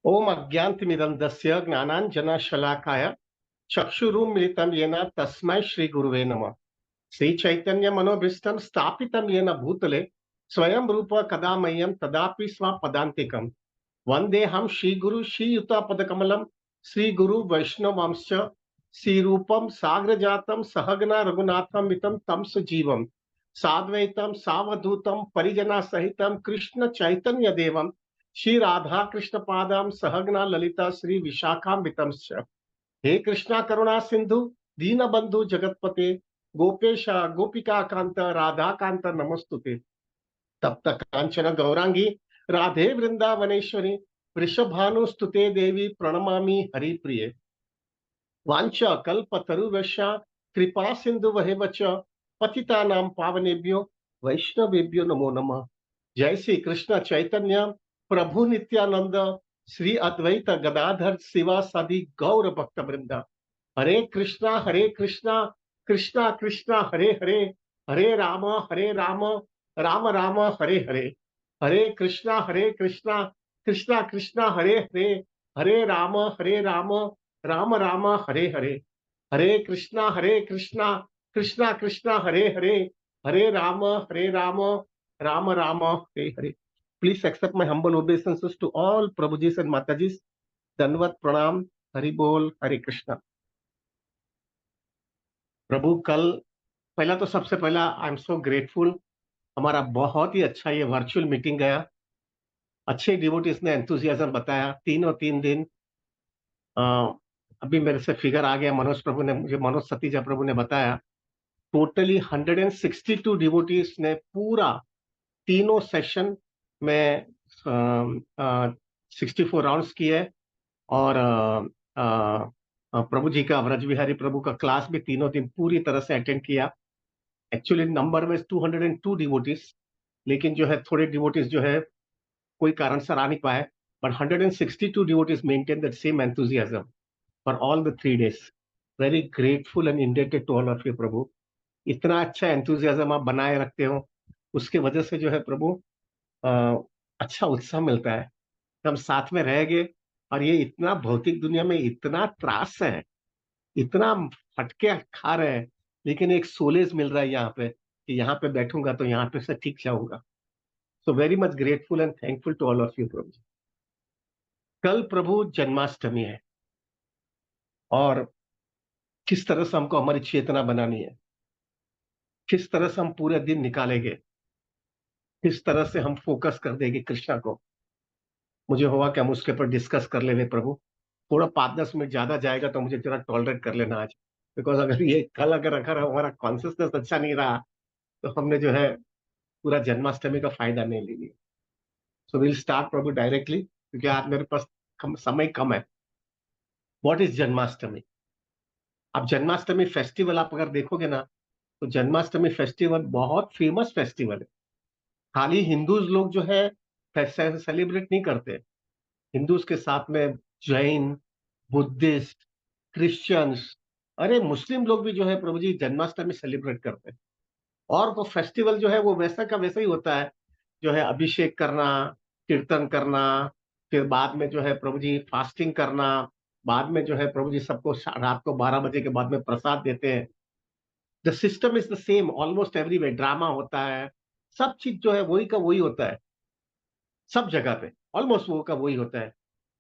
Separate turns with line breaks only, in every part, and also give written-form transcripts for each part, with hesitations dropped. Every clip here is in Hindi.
ओम अज्ञानतिमिरन्धस्य ज्ञानाञ्जनशलाकाय चक्षुरुन्मिलितं येन तस्मै श्रीगुरुवे नमः। श्रीचैतन्यमनोभीष्टं स्थापितं येन भूतले स्वयं रूप कदा मह्यं तदापि स्वपदान्तिकम्। वन्देऽहं श्रीगुरु श्रीयुतापदकमलं श्रीगुरु वैष्णवांश्च श्रीरूपं साग्रजातं सहगना रघुनाथान्वितं तं सजीवं साद्वैतं सावधूतं परिजनसहितं कृष्ण चैतन्य देवं श्री राधा कृष्ण पादां सहगना ललिता श्री विशाखान्वितंश्च। हे कृष्णा करुणा सिंधु दीनबंधु जगतपते गोपेश गोपिका कांत राधा कांत नमस्तुते। तप्त कांचन गौरांगी राधे वृंदावनेश्वरी वृषभानुस्तुते देवी प्रणमामि हरिप्रिये। वांच कल्पतरुवश कृपा सिंधु वच पतितानां पावनेभ्यो वैष्णवेभ्यो नमो नमः। जय श्री कृष्ण चैतन्य प्रभु नित्यानंद श्री अद्वैत गदाधर शिवासादि गौर भक्त वृंदा। हरे कृष्णा कृष्णा कृष्णा हरे हरे, हरे राम राम राम हरे हरे। हरे कृष्णा कृष्णा कृष्णा हरे हरे, हरे राम राम राम हरे हरे। हरे कृष्णा कृष्णा कृष्णा हरे हरे, हरे Ram Ram Ram Hare Hare. Please accept my humble obeisances to all Prabhujis and Matajis. Danvat Pranam, Hari Bol, Hare Krishna. प्रभु कल पहला तो सबसे पहला आई एम सो ग्रेटफुल, हमारा बहुत ही अच्छा ये वर्चुअल मीटिंग गया। अच्छे डिवोटीज ने एंथुजियाज्म बताया, तीनों तीन दिन। अ, अभी मेरे से फिगर आ गया, मनोज सतीजा प्रभु ने बताया, टोटली 162 डिवोटीज ने पूरा तीनों सेशन में 64 राउंड्स किए। और प्रभु जी का, व्रज विहारी प्रभु का क्लास भी तीनों दिन पूरी तरह से अटेंड किया। एक्चुअली नंबर में 202 डिवोटीज, लेकिन जो है थोड़े डिवोटीज जो है कोई कारण से आ नहीं पाए, but 162 devotees maintain that same enthusiasm for all the 3 days। Very grateful and indebted to all of you प्रभु। इतना अच्छा एंथुजियाज्म आप बनाए रखते हो, उसके वजह से जो है प्रभु अच्छा उत्साह मिलता है। हम साथ में रह गए, और ये इतना भौतिक दुनिया में इतना त्रास है, इतना फटके खा रहे हैं, लेकिन एक सोलेज मिल रहा है यहाँ पे कि यहाँ पे बैठूंगा तो यहाँ पे से ठीक जाऊंगा। So very much grateful and thankful to all of you प्रभु। कल प्रभु जन्माष्टमी है, और किस तरह से हमको हमारी चेतना बनानी है, किस तरह से हम पूरे दिन निकालेंगे, किस तरह से हम फोकस कर देंगे कृष्णा को। मुझे हुआ कि हम उसके ऊपर डिस्कस कर लेंगे प्रभु। थोड़ा 5-10 मिनट ज्यादा जाएगा तो मुझे जरा टॉलरेट कर लेना आज, बिकॉज अगर ये कल अगर हमारा कॉन्सियसनेस अच्छा नहीं रहा तो हमने जो है पूरा जन्माष्टमी का फायदा नहीं ले लिया। So will start Prabhu directly, क्योंकि आज मेरे पास समय कम है। What is Janmashtami? अब जन्माष्टमी फेस्टिवल आप अगर देखोगे ना, तो जन्माष्टमी फेस्टिवल बहुत फेमस फेस्टिवल है। खाली हिंदूज लोग जो है सेलिब्रेट नहीं करते, हिंदूज के साथ में जैन, बुद्धिस्ट, क्रिश्चियंस, अरे मुस्लिम लोग भी जो है प्रभु जी जन्माष्टमी सेलिब्रेट करते हैं। और वो फेस्टिवल जो है वो वैसा का वैसा ही होता है, जो है अभिषेक करना, कीर्तन करना, फिर बाद में जो है प्रभु जी फास्टिंग करना, बाद में जो है प्रभु जी सबको रात को 12 बजे के बाद में प्रसाद देते हैं। The system is the same almost everywhere. Drama होता है, सब चीज जो है वही का वही होता है, सब जगह पे ऑलमोस्ट वो का वही होता है।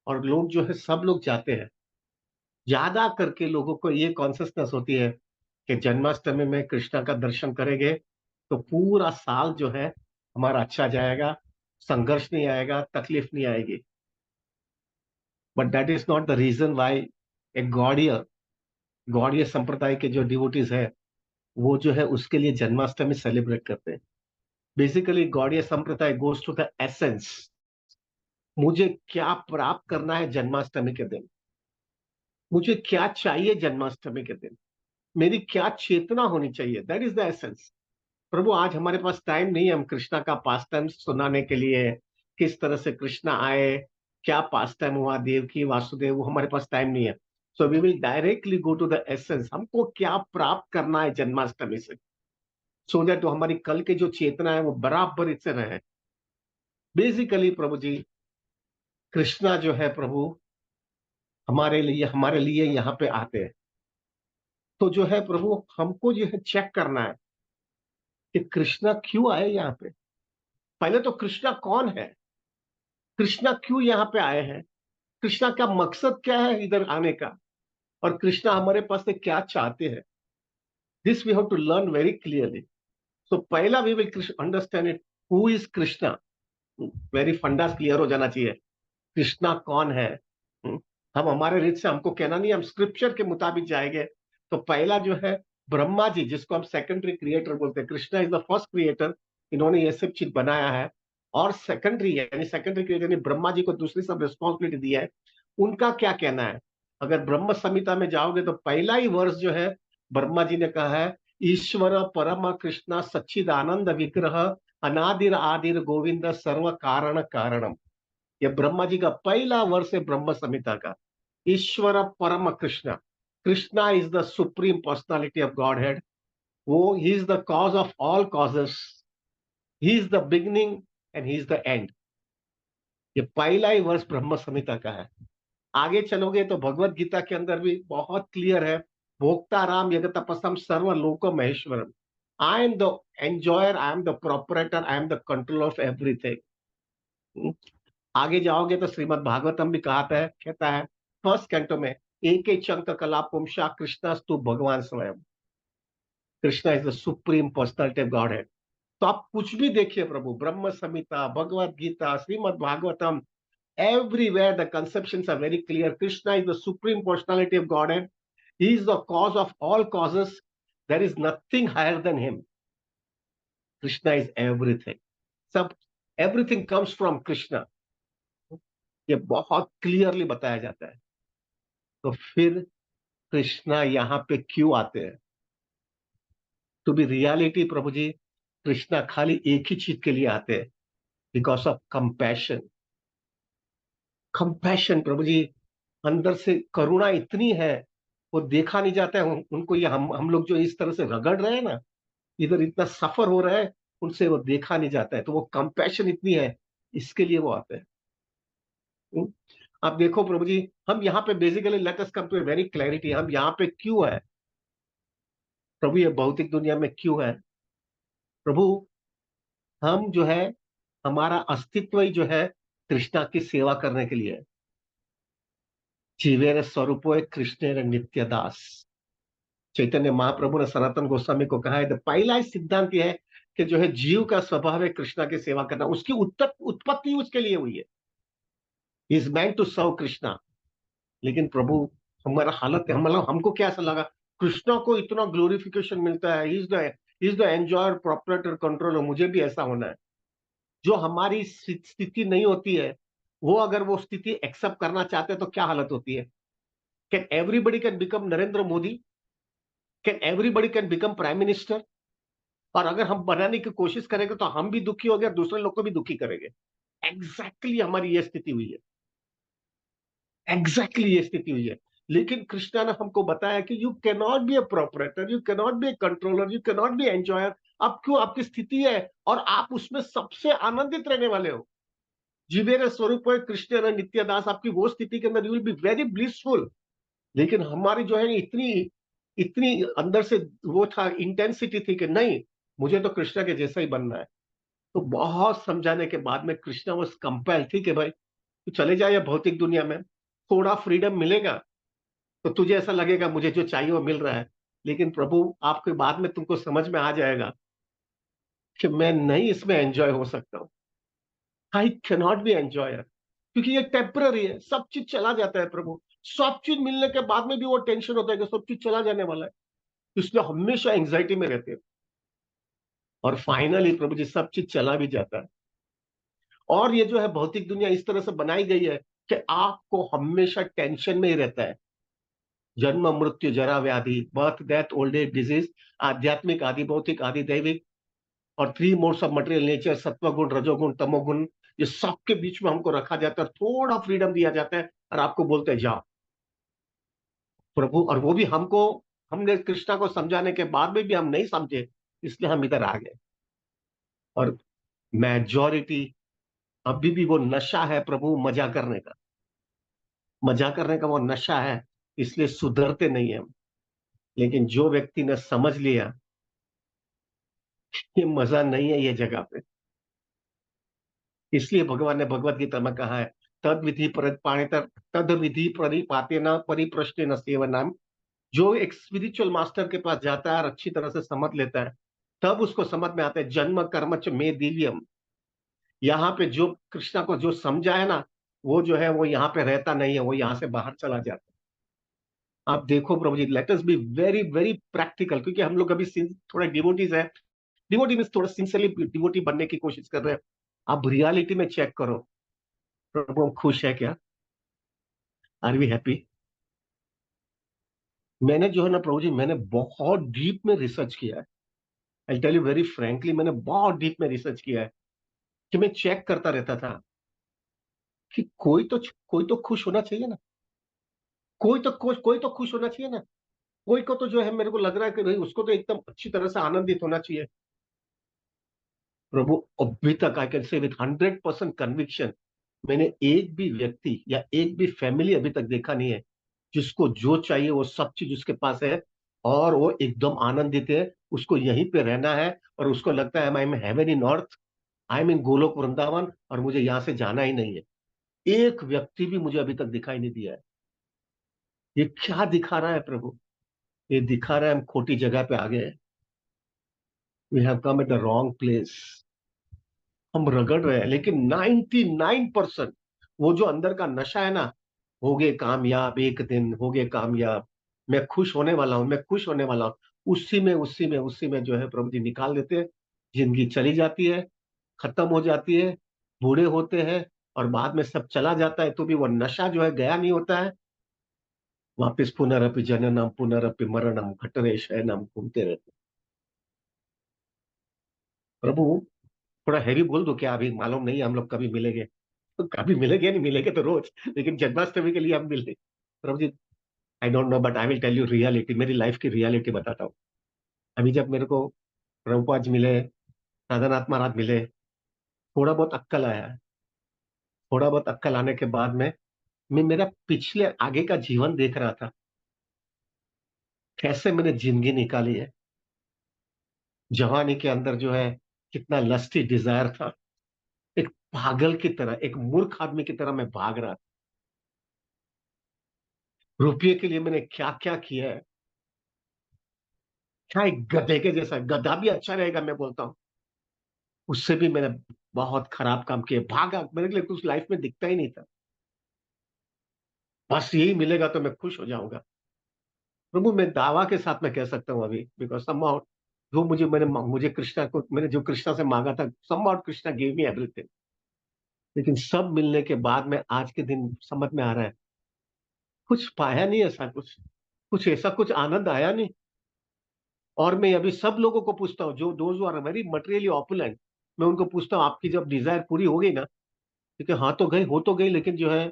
और लोग जो है सब लोग जाते हैं, ज्यादा करके लोगों को ये कॉन्सियसनेस होती है कि जन्माष्टमी में कृष्णा का दर्शन करेंगे तो पूरा साल जो है हमारा अच्छा जाएगा, संघर्ष नहीं आएगा, तकलीफ नहीं आएगी। But that is not the reason why a Gaudiya संप्रदाय के जो डिवोटीज है वो जो है उसके लिए जन्माष्टमी सेलिब्रेट करते हैं। बेसिकली गौड़ीय संप्रदाय गोज टू द एसेंस, मुझे क्या प्राप्त करना है जन्माष्टमी के दिन, मुझे क्या चाहिए जन्माष्टमी के दिन, मेरी क्या चेतना होनी चाहिए, दैट इज द एसेंस। प्रभु आज हमारे पास टाइम नहीं है हम कृष्णा का पास टाइम सुनाने के लिए, किस तरह से कृष्णा आए, क्या पास टाइम हुआ, देवकी वासुदेव, वो हमारे पास टाइम नहीं है। So we will directly go to the essence, हमको क्या प्राप्त करना है जन्माष्टमी से, सो दैट तो हमारी कल की जो चेतना है वो बराबर इससे रहे। बेसिकली प्रभु जी कृष्णा जो है प्रभु हमारे लिए यहाँ पे आते हैं। तो जो है प्रभु हमको जो है चेक करना है कि कृष्णा क्यों आए यहाँ पे। पहले तो कृष्णा कौन है, कृष्णा क्यों यहाँ पे आए हैं, कृष्णा का मकसद क्या है इधर आने का, और कृष्णा हमारे पास से क्या चाहते हैं। This we have to learn very clearly. So पहला we will understand it, who is Krishna. Very fundas clear हो जाना चाहिए, कृष्णा कौन है। हम्म, हम हमारे रीत से हमको कहना नहीं, हम स्क्रिप्चर के मुताबिक जाएंगे। तो पहला जो है ब्रह्मा जी, जिसको हम सेकेंडरी क्रिएटर बोलते हैं, Krishna is the first creator, इन्होंने ये सब चीज बनाया है। और सेकेंडरी क्रिएटर यानी ब्रह्मा जी को दूसरी सब रिस्पॉन्सिबिलिटी दी है। उनका क्या कहना है, अगर ब्रह्म संहिता में जाओगे तो पहला ही वर्ष जो है ब्रह्मा जी ने कहा है, ईश्वर परम कृष्ण सच्चिदानंद विग्रह अनादिर आदिर गोविंद सर्व कारण कारणम। ये ब्रह्मा जी का पहला वर्ष है ब्रह्म संहिता का। ईश्वर परम Krishna, Krishna is the supreme personality of Godhead. वो ही is the cause of all causes, he is the beginning and he is the end. ये पहला ही वर्ष ब्रह्म संहिता का है। आगे चलोगे तो भगवत गीता के अंदर भी बहुत क्लियर है, भोक्ता राम जगत तपस्म सर्व लोको महेश्वरम। I am the enjoyer, I am the proprietor, I am the control of everything. आगे जाओगे तो श्रीमद् भागवतम भी कहता है फर्स्ट कैंटो में, एक ही चंक कला पुंसा कृष्णस्तु भगवान स्वयं। Krishna is the supreme personality of God है। तो आप कुछ भी देखिए प्रभु, ब्रह्म संहिता, Bhagavad Gita, Shrimad Bhagavatam, everywhere the conceptions are very clear. Krishna is the supreme personality of Godhead. He is the cause of all causes. There is nothing higher than him. Krishna is everything. सब everything comes from Krishna. ये बहुत क्लियरली बताया जाता है। तो फिर कृष्णा यहाँ पे क्यों आते हैं? टू बी रियलिटी प्रभु जी, कृष्णा खाली एक ही चीज के लिए आते हैं, बिकॉज ऑफ कंपैशन। कंपैशन प्रभु जी, अंदर से करुणा इतनी है, वो देखा नहीं जाता है। उनको ये हम लोग जो इस तरह से रगड़ रहे हैं ना, इधर इतना सफर हो रहा है, उनसे वो देखा नहीं जाता है। तो वो कंपैशन इतनी है, इसके लिए वो आते हैं। हम्म? आप देखो प्रभु जी, हम यहाँ पे basically let us come to a very clarity, हम यहाँ पे क्यों है प्रभु, ये भौतिक दुनिया में क्यों है प्रभु? हम जो है, हमारा अस्तित्व ही जो है कृष्णा की सेवा करने के लिए है। जीवेर स्वरूपो कृष्ण नित्य दास। चैतन्य महाप्रभु ने सनातन गोस्वामी को कहा है, तो पहला ही सिद्धांत यह है कि जो है जीव का स्वभाव है कृष्णा की सेवा करना, उसकी उत्पत्ति उसके लिए हुई है। Is man to serve Krishna. लेकिन प्रभु, हमारा हालत है, हमको क्या ऐसा लगा, कृष्णा को इतना ग्लोरिफिकेशन मिलता है, is the enjoyer proprietor controller, मुझे भी ऐसा होना है। जो हमारी स्थिति नहीं होती है, वो अगर वो स्थिति एक्सेप्ट करना चाहते हैं तो क्या हालत होती है? Can everybody can become Narendra Modi? Can everybody can become prime minister? और अगर हम बनाने की कोशिश करेंगे तो हम भी दुखी हो गए, दूसरे लोग को भी दुखी करेंगे। हमारी ये स्थिति हुई है, ये स्थिति हुई है। लेकिन कृष्णा ने हमको बताया कि you can not be a proprietor, you can not be a controller, you can not be enjoyer. अब क्यों? आपकी स्थिति है और आप उसमें सबसे आनंदित रहने वाले हो। जीवेर स्वरूप है कृष्ण नित्य दास, आपकी वो स्थिति के अंदर you will be very blissful. लेकिन हमारी जो है इतनी इतनी अंदर से वो था, इंटेंसिटी थी कि नहीं, मुझे तो कृष्णा के जैसा ही बनना है। तो बहुत समझाने के बाद में कृष्णा वो कंपेल थी कि भाई तू चले जाए या भौतिक दुनिया में, थोड़ा फ्रीडम मिलेगा तो तुझे ऐसा लगेगा मुझे जो चाहिए वो मिल रहा है। लेकिन प्रभु, आपके बाद में तुमको समझ में आ जाएगा कि मैं नहीं इसमें एंजॉय हो सकता हूँ। आई कैनॉट बी एंजॉयर, क्योंकि ये टेम्पररी है, सब चीज चला जाता है प्रभु। सब चीज मिलने के बाद में भी वो टेंशन होता है कि सब चीज चला जाने वाला है, इसलिए हमेशा एंग्जाइटी में रहते हैं। और फाइनली प्रभु जी, सब चीज चला भी जाता है। और ये जो है भौतिक दुनिया इस तरह से बनाई गई है कि आपको हमेशा टेंशन में ही रहता है। जन्म मृत्यु जरा व्याधि, birth death old age disease, आध्यात्मिक आदि भौतिक आदि दैविक, और three modes of material nature, सत्वगुण रजोगुण तमोगुण, ये सबके बीच में हमको रखा जाता है, थोड़ा फ्रीडम दिया जाता है और आपको बोलते हैं जाओ प्रभु। और वो भी हमको, हमने कृष्णा को समझाने के बाद में भी हम नहीं समझे, इसलिए हम इधर आ गए। और मेजॉरिटी अभी भी वो नशा है प्रभु, मजा करने का। मजा करने का वो नशा है, इसलिए सुधरते नहीं है हम। लेकिन जो व्यक्ति ने समझ लिया कि मजा नहीं है ये जगह पे, इसलिए भगवान ने भगवत गीता में कहा है, तद विधि पर पाणितर, तद विधि परिपाते न परिप्रश्ने न सेवनाम। जो एक स्पिरिचुअल मास्टर के पास जाता है और अच्छी तरह से समझ लेता है, तब उसको समझ में आता है जन्म कर्म च में दिव्यम। यहाँ पे जो कृष्णा को जो समझा है ना, वो जो है वो यहाँ पे रहता नहीं है, वो यहाँ से बाहर चला जाता है। आप देखो प्रभु जी, let us be very very practical, क्योंकि हम लोग अभी थोड़ा डिवोटीज है। डिवोटी में थोड़ा सिंसियरली डिवोटी बनने की कोशिश कर रहे हैं। आप रियलिटी में चेक करो, प्रभु हम खुश है क्या? Are we happy? मैंने जो है ना प्रभु जी, मैंने बहुत डीप में रिसर्च किया है। I tell you very frankly, मैंने बहुत डीप में रिसर्च किया है कि मैं चेक करता रहता था कि कोई तो खुश होना चाहिए ना। कोई तो खुश होना चाहिए ना। कोई को तो जो है, मेरे को लग रहा है कि भाई उसको तो एकदम अच्छी तरह से आनंदित होना चाहिए। प्रभु, अभी तक I can say with 100% conviction, मैंने एक भी व्यक्ति या एक भी फैमिली अभी तक देखा नहीं है जिसको जो चाहिए वो सब चीज उसके पास है, और वो एकदम आनंदित है। उसको यहीं पे रहना है, और उसको लगता है I am heaven in earth, I am in Golok Vrindavan, और मुझे यहां से जाना ही नहीं है। एक व्यक्ति भी मुझे अभी तक दिखाई नहीं दिया है। ये क्या दिखा रहा है प्रभु? ये दिखा रहा है हम खोटी जगह पे आ गए हैं। We have come at the wrong place. हम रगड़ रहे हैं, लेकिन 99% वो जो अंदर का नशा है ना, हो गए कामयाब, एक दिन हो गए कामयाब, मैं खुश होने वाला हूं, मैं खुश होने वाला हूं, उसी में जो है प्रभु जी निकाल देते हैं। जिंदगी चली जाती है, खत्म हो जाती है, बूढ़े होते हैं, और बाद में सब चला जाता है, तो भी वो नशा जो है गया नहीं होता है। वापिस पुनरअपि जननम पुनरअपि मरणम घटरे शयनम घूमते रहते हैं। प्रभु, थोड़ा हैवी बोल दो क्या? अभी मालूम नहीं हम लोग कभी मिलेंगे। तो कभी मिलेंगे, नहीं मिलेंगे तो रोज, लेकिन जन्माष्टमी के लिए हम मिले। प्रभु जी, I don't know, but I will tell you reality, मेरी लाइफ की रियलिटी बताता हूँ। अभी जब मेरे को प्रभुपाद जी मिले, राधानाथ महाराज मिले, थोड़ा बहुत अक्कल आया है। थोड़ा बहुत अक्कल आने के बाद में मैं मेरा पिछले आगे का जीवन देख रहा था, कैसे मैंने जिंदगी निकाली है। जवानी के अंदर जो है कितना लस्टी डिजायर था, एक पागल की तरह, एक मूर्ख आदमी की तरह मैं भाग रहा था। रुपये के लिए मैंने क्या क्या किया है। क्या एक गधे के जैसा, गधा भी अच्छा रहेगा मैं बोलता हूँ, उससे भी मैंने बहुत खराब काम किए, भागा। मेरे लिए कुछ लाइफ में दिखता ही नहीं था, बस यही मिलेगा तो मैं खुश हो जाऊंगा। प्रभु, मैं दावा के साथ मैं कह सकता हूँ अभी, बिकॉज समहाउ जो मुझे कृष्णा को, मैंने जो कृष्णा से मांगा था, somehow Krishna give me everything. लेकिन सब मिलने के बाद में आज के दिन समझ में आ रहा है, कुछ पाया नहीं ऐसा, कुछ ऐसा कुछ आनंद आया नहीं। और मैं अभी सब लोगों को पूछता हूँ, जो those are very materially opulent, मैं उनको पूछता हूँ आपकी जब डिजायर पूरी हो गई ना, क्योंकि हाँ तो गई, हो तो गई, लेकिन जो है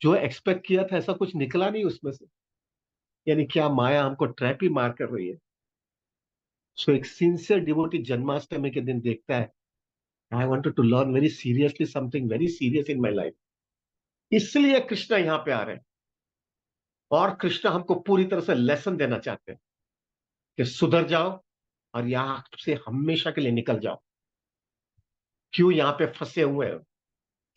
जो एक्सपेक्ट किया था ऐसा कुछ निकला नहीं उसमें से। यानी क्या माया हमको ट्रैप ही मार कर रही है। सो एक सिंसियर डिवोटी जन्माष्टमी के दिन देखता है, I wanted to learn very seriously something very serious in my life. इसलिए कृष्णा यहाँ पे आ रहे हैं, और कृष्णा हमको पूरी तरह से लेसन देना चाहते हैं कि सुधर जाओ, और यहाँ से हमेशा के लिए निकल जाओ। क्यों यहाँ पे फंसे हुए हो?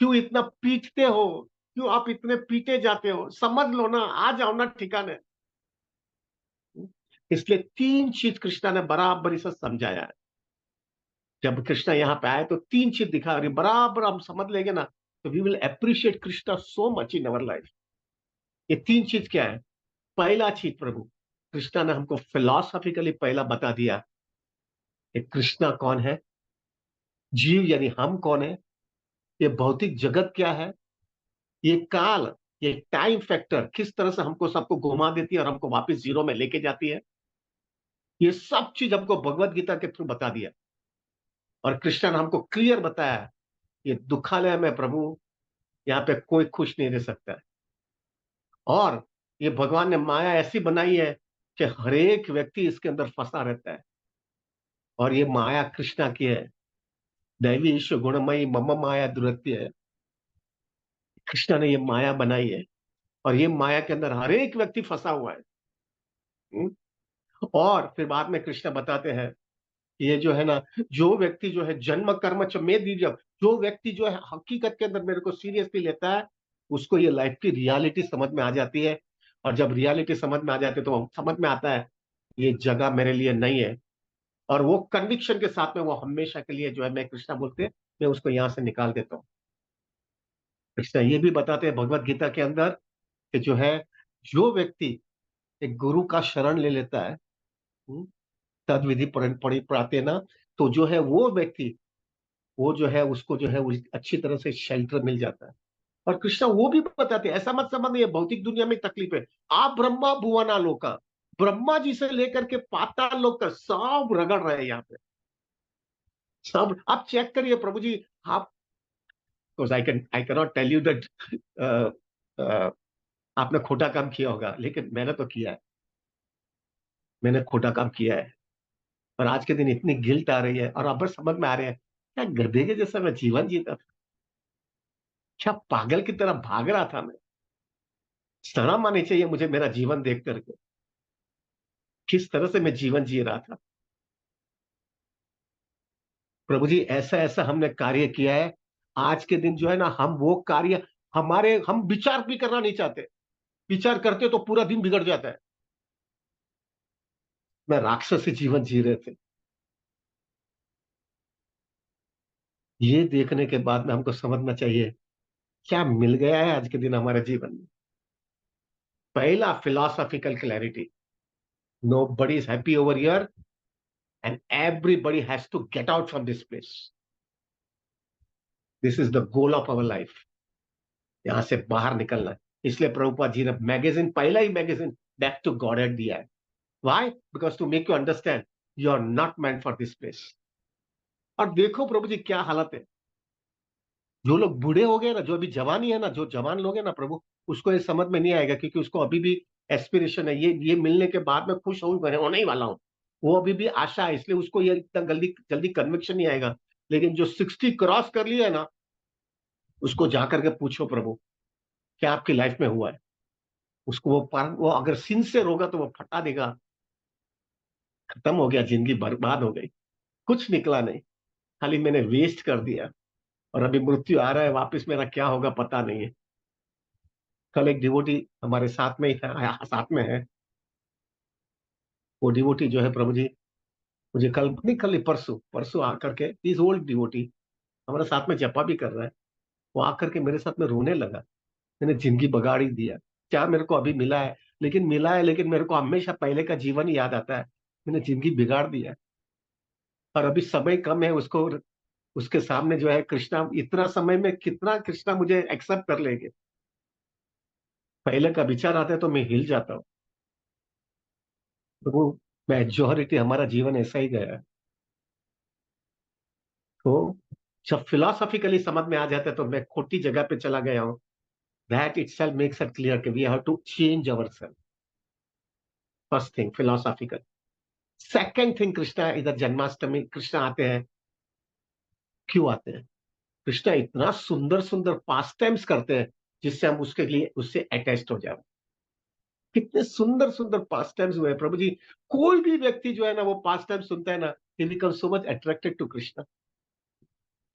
क्यों इतना पीटते हो? क्यों आप इतने पीटे जाते हो? समझ लो ना, आ जाओ ना ठिकाने। इसलिए तीन चीज कृष्णा ने बराबर इसे समझाया है। जब कृष्णा यहाँ पे आए तो तीन चीज दिखा रही, बराबर हम समझ लेंगे ना, तो we will appreciate Krishna so much in our life. ये तीन चीज क्या है? पहला चीज प्रभु, कृष्णा ने हमको फिलॉसफिकली पहला बता दिया कि कृष्णा कौन है, जीव यानी हम कौन है, ये भौतिक जगत क्या है, ये काल, ये टाइम फैक्टर किस तरह से हमको सबको घुमा देती है और हमको वापस जीरो में लेके जाती है। ये सब चीज हमको भगवत गीता के थ्रू बता दिया, और कृष्ण ने हमको क्लियर बताया, ये दुखालय में प्रभु, यहाँ पे कोई खुश नहीं रह सकता है। और ये भगवान ने माया ऐसी बनाई है कि हर एक व्यक्ति इसके अंदर फंसा रहता है, और ये माया कृष्णा की है। दैवी ईश्वर गुणमयी मम माया दुरत्य है। कृष्णा ने ये माया बनाई है, और ये माया के अंदर हर एक व्यक्ति फंसा हुआ है। हम्म? और फिर बाद में कृष्ण बताते हैं, ये जो है ना, जो व्यक्ति जो है जन्म कर्म च में दीजिए, जो व्यक्ति जो है हकीकत के अंदर मेरे को सीरियसली लेता है, उसको ये लाइफ की रियलिटी समझ में आ जाती है। और जब रियलिटी समझ में आ जाती है तो समझ में आता है ये जगह मेरे लिए नहीं है। और वो कन्विक्शन के साथ में वो हमेशा के लिए जो है, मैं कृष्णा बोलते हैं, मैं उसको यहां से निकाल देता हूँ। कृष्णा ये भी बताते हैं भगवत गीता के अंदर कि जो है, जो व्यक्ति एक गुरु का शरण ले लेता है, हम्म, तद विधि पढ़ी पढ़ाते ना, तो जो है वो व्यक्ति, वो जो है उसको जो है अच्छी तरह से शेल्टर मिल जाता है। और कृष्णा वो भी बताते हैं, ऐसा मत समझ ये भौतिक दुनिया में तकलीफ है। आप ब्रह्मा भुवना लोका, ब्रह्मा जी से लेकर के पाताल लोक तक सब रगड़ रहे हैं यहाँ पे। सब आप चेक करिए प्रभु जी। आप, I cannot tell you that आपने खोटा काम किया होगा, लेकिन मैंने तो किया है। मैंने खोटा काम किया है, और आज के दिन इतनी गिल्ट आ रही है, और अब बस समझ में आ रहे हैं क्या गधे के जैसा मैं जीवन जीता था, क्या पागल की तरह भाग रहा था मैं। शर्म आनी चाहिए मुझे मेरा जीवन देख करके, किस तरह से मैं जीवन जी रहा था। प्रभु जी ऐसा ऐसा हमने कार्य किया है। आज के दिन जो है ना, हम वो कार्य, हमारे हम विचार भी करना नहीं चाहते। विचार करते तो पूरा दिन बिगड़ जाता है। मैं राक्षसी जीवन जी रहे थे। ये देखने के बाद में हमको समझना चाहिए क्या मिल गया है आज के दिन हमारे जीवन में। पहला, philosophical clarity. Nobody is happy over here, and everybody has to get out from this place. This is the goal of our life. यहां से बाहर निकलना है। इसलिए प्रभुपाद जी ने मैगजीन, पहला ही मैगजीन बैक टू गॉड दिया है। Why? Because to make you understand, you are not meant for this place. और देखो प्रभु जी क्या हालत है। जो लोग बूढ़े हो गए ना, जो अभी जवानी है ना, जो जवान लोग हैं ना प्रभु, उसको ये समझ में नहीं आएगा, क्योंकि उसको अभी भी एस्पिरेशन है, ये मिलने के बाद में खुश होने ही वाला हूं। वो अभी भी आशा है, इसलिए उसको ये इतना जल्दी जल्दी कन्विक्शन नहीं आएगा। लेकिन जो 60 क्रॉस कर लिया है ना, उसको जाकर के पूछो प्रभु क्या आपकी लाइफ में हुआ है। उसको वो अगर सिंसियर होगा तो वो फटा देगा, खत्म हो गया, जिंदगी बर्बाद हो गई, कुछ निकला नहीं, खाली मैंने वेस्ट कर दिया। और अभी मृत्यु आ रहा है, वापस मेरा क्या होगा पता नहीं है। कल एक डिवोटी हमारे साथ में ही है, साथ में है। वो डिवोटी जो है प्रभु जी, मुझे कल नहीं, कल नहीं, परसों परसों आकर के, इज ओल्ड डिवोटी, हमारे साथ में जपा भी कर रहा है। वो आकर के मेरे साथ में रोने लगा, मैंने जिंदगी बगाड़ ही दिया। क्या मेरे को अभी मिला है, लेकिन मेरे को हमेशा पहले का जीवन ही याद आता है। मैंने जिंदगी बिगाड़ दिया। और अभी समय कम है, उसको, उसके सामने जो है कृष्णा, इतना समय में कितना कृष्णा मुझे एक्सेप्ट कर लेंगे। पहले का विचार आता है तो मैं हिल जाता हूँ। तो वो मेजोरिटी हमारा जीवन ऐसा ही गया है। तो जब फिलोसॉफिकली समझ में आ जाता है तो मैं खोटी जगह पे चला गया हूँ। That itself makes it clear कि we have to change ourself. First thing philosophical. Second thing, Krishna इधर जन्माष्टमी कृष्णा आते हैं। क्यों आते हैं? कृष्णा इतना सुंदर सुंदर पास टाइम्स करते हैं, जिससे हम उसके लिए उससे अटैच्ड हो जाए। कितने सुंदर सुंदर पास टाइम्स हुए हैं प्रभु जी। कोई भी व्यक्ति जो है ना, वो पास टाइम सुनता है ना, he become so much attracted to Krishna.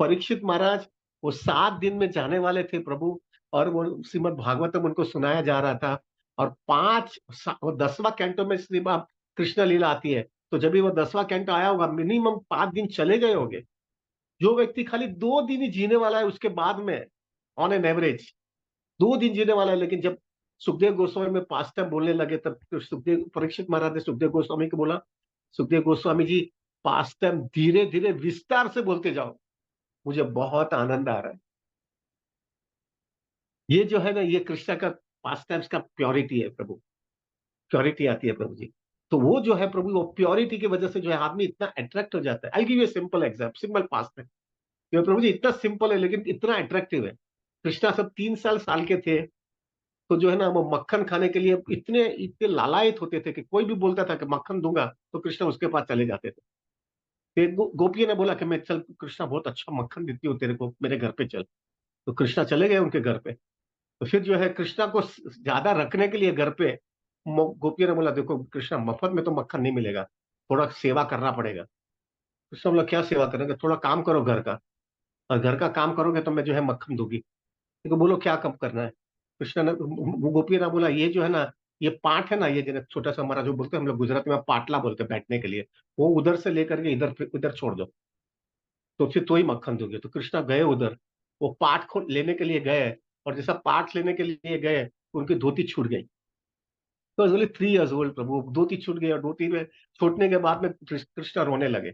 Parikshit Maharaj, वो 7 दिन में जाने वाले थे प्रभु, और वो श्रीमद् भागवतम उनको सुनाया जा रहा था। और वो 10वां कैंटो में श्रीमद् कृष्ण लीला आती है। तो जब भी वो 10वां कैंटो आया होगा, मिनिमम 5 दिन चले गए होंगे। जो व्यक्ति खाली 2 दिन ही जीने वाला है उसके बाद में, ऑन एन एवरेज 2 दिन जीने वाला है। लेकिन जब सुखदेव गोस्वामी में पास टाइम बोलने लगे, तब तो सुखदेव, परीक्षित महाराज ने सुखदेव गोस्वामी को बोला, सुखदेव गोस्वामी जी, पास टाइम धीरे धीरे विस्तार से बोलते जाओ, मुझे बहुत आनंद आ रहा है। ये जो है ना, ये कृष्णा का पास टाइम्स का प्योरिटी है प्रभु। प्योरिटी आती है प्रभु जी। तो वो जो है प्रभु, वो प्योरिटी की वजह से जो है आदमी इतना अट्रैक्ट हो जाता है। I give you simple example, simple past time. ये प्रभु जी इतना सिंपल है, लेकिन इतना अट्रैक्टिव है। कृष्णा सब 3 साल के थे, तो जो है ना, वो मक्खन खाने के लिए इतने इतने लालायित होते थे कि कोई भी बोलता था कि मक्खन दूंगा, तो कृष्ण उसके पास चले जाते थे। फिर गोपियों ने बोला कि मैं चल, कृष्णा बहुत अच्छा मक्खन देती हूँ तेरे को, मेरे घर पे चल। तो कृष्णा चले गए उनके घर पे। तो फिर जो है कृष्णा को ज्यादा रखने के लिए घर पे गोपियों ने बोला, देखो कृष्णा, मफत में तो मक्खन नहीं मिलेगा, थोड़ा सेवा करना पड़ेगा। कृष्णा बोला, क्या सेवा करेंगे, थोड़ा काम करो घर का, और घर का काम करोगे तो मैं जो है मक्खन दूंगी। देखो बोलो क्या कम करना है। कृष्णा ने, गोपियों ने बोला, ये जो है ना, ये पाठ है ना, ये जो छोटा सा हमारा जो बोलते हैं हम लोग गुजराती में पाटला बोलते हैं बैठने के लिए, वो उधर से लेकर के इधर इधर छोड़ दो, तो फिर तो ही मक्खन दोगे। तो कृष्णा गए उधर, वो पाठ को लेने के लिए गए, और जैसा पाठ लेने के लिए गए, उनकी धोती छूट गई। तो ओनली 3 years ओल्ड प्रभु, धोती छूट गई, और धोती में छूटने के बाद में कृष्णा रोने लगे।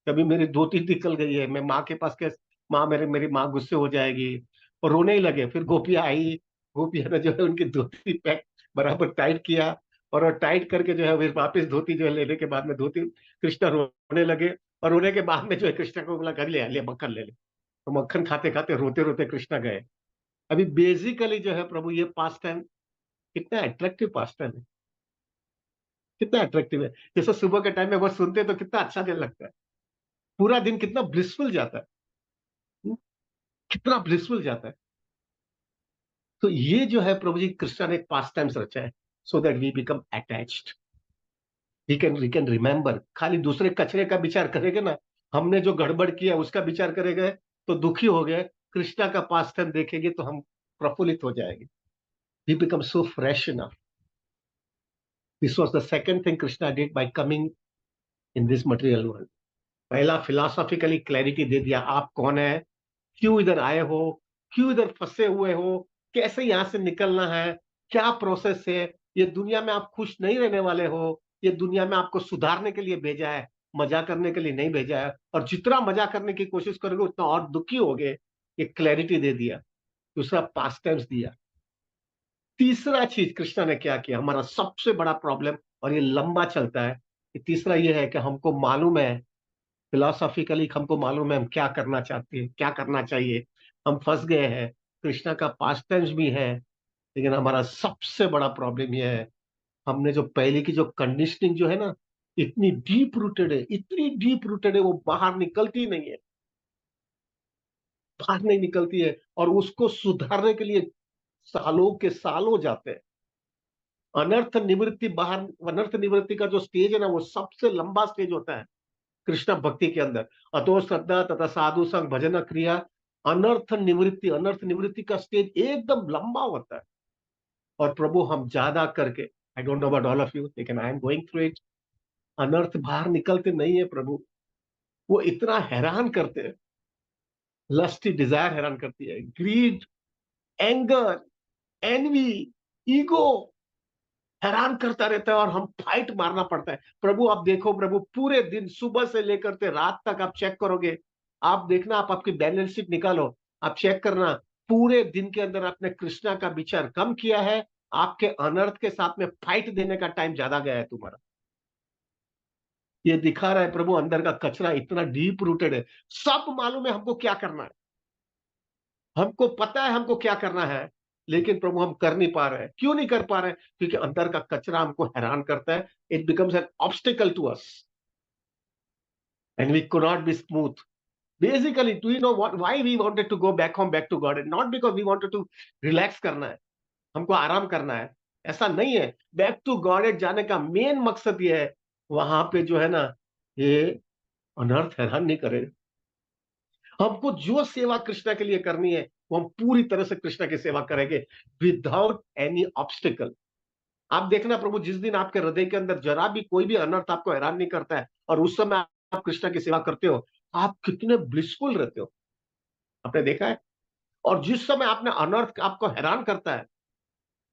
कभी मेरी धोती निकल गई है, मैं माँ के पास कैसे, माँ मेरी माँ गुस्से हो जाएगी, और रोने ही लगे। फिर गोपियाँ आई, गोपियाँ ने जो है उनकी धोती पैक बराबर टाइट किया, और टाइट करके जो है फिर वापस धोती जो है लेने के बाद में धोती, कृष्णा रोने लगे। और रोने के बाद में जो है कृष्णा को बोला, कर ले ले मक्खन ले ले। तो मक्खन खाते खाते रोते रोते कृष्णा गए। अभी बेसिकली जो है प्रभु, ये पास टाइम कितना अट्रैक्टिव पास टाइम है, कितना अट्रैक्टिव है। जैसे सुबह के टाइम में वो सुनते हैं तो कितना अच्छा दिन लगता है, पूरा दिन कितना ब्लिसफुल जाता है। हम्म, कितना ब्लिसफुल जाता है। तो ये जो है प्रभु जी कृष्णा ने एक पास टाइम्स रचा है, so that we become attached, we can remember. खाली दूसरे कचरे का विचार करेंगे ना, हमने जो गड़बड़ किया उसका विचार करेंगे तो दुखी हो गए, कृष्णा का पास टाइम देखेंगे तो हम प्रफुल्लित हो जाएंगे। We become so fresh enough. This was the second thing Krishna did by coming in this material world. पहला फिलोसॉफिकली क्लैरिटी दे दिया, आप कौन है, क्यों इधर आए हो, क्यों इधर फंसे हुए हो, कैसे यहां से निकलना है, क्या प्रोसेस है। ये दुनिया में आप खुश नहीं रहने वाले हो, ये दुनिया में आपको सुधारने के लिए भेजा है, मजा करने के लिए नहीं भेजा है। और जितना मजा करने की कोशिश करोगे उतना और दुखी होगे। ये क्लैरिटी दे दिया। दूसरा पास टाइम्स दिया। तीसरा चीज कृष्णा ने क्या किया, हमारा सबसे बड़ा प्रॉब्लम, और ये लंबा चलता है, ये तीसरा ये है कि हमको मालूम है, फिलोसॉफिकली हमको मालूम है हम क्या करना चाहते हैं, क्या करना चाहिए, हम फंस गए हैं। कृष्णा का पास्ट टेंस भी है, लेकिन हमारा सबसे बड़ा प्रॉब्लम यह है, हमने जो पहले की जो कंडीशनिंग जो है ना, इतनी डीप रूटेड है, इतनी डीप रूटेड है, वो बाहर निकलती नहीं है, बाहर नहीं निकलती है। और उसको सुधारने के लिए सालों के सालों जाते हैं। अनर्थ निवृत्ति का जो स्टेज है ना, वो सबसे लंबा स्टेज होता है कृष्ण भक्ति के अंदर। अतो श्रद्धा तथा साधु संग भजन क्रिया, अनर्थ निवृत्ति का स्टेज एकदम लंबा होता है। और प्रभु हम ज्यादा करके, I don't know about all of you, लेकिन I am going through it, अनर्थ बाहर निकलते नहीं है प्रभु। वो इतना हैरान करते हैं, लस्टी डिजायर हैरान करती है, ग्रीड, एंगर, एनवी, ईगो हैरान करता रहता है, और हम फाइट मारना पड़ता है। प्रभु आप देखो प्रभु, पूरे दिन सुबह से लेकर के रात तक आप चेक करोगे, आप देखना, आप आपकी बैलेंस शीट निकालो, आप चेक करना, पूरे दिन के अंदर आपने कृष्णा का विचार कम किया है, आपके अनर्थ के साथ में फाइट देने का टाइम ज्यादा गया है तुम्हारा। ये दिखा रहा है प्रभु, अंदर का कचरा इतना डीप रूटेड है। सब मालूम है हमको क्या करना है, हमको पता है हमको क्या करना है, लेकिन प्रभु हम कर नहीं पा रहे हैं। क्यों नहीं कर पा रहे हैं? क्योंकि अंदर का कचरा हमको हैरान करता है। It becomes an obstacle to us, and we could not be smooth. Basically do you know what, why we wanted to go back home, back to God, not because we wanted to relax करना है, हमको आराम करना है, ऐसा नहीं है। बैक टू गॉड जाने का मेन मकसद ये है, वहां पे जो है ना, ये अनर्थ हैरान नहीं करे। हमको जो सेवा कृष्णा के लिए करनी है, वो हम पूरी तरह से कृष्णा की सेवा करेंगे, विदाउट एनी ऑब्स्टिकल। आप देखना प्रभु, जिस दिन आपके हृदय के अंदर जरा भी कोई भी अनर्थ आपको हैरान नहीं करता है, और उस समय आप कृष्णा की सेवा करते हो, आप कितने ब्लिसफुल रहते हो, आपने देखा है। और जिस समय आपने अनर्थ आपको हैरान करता है,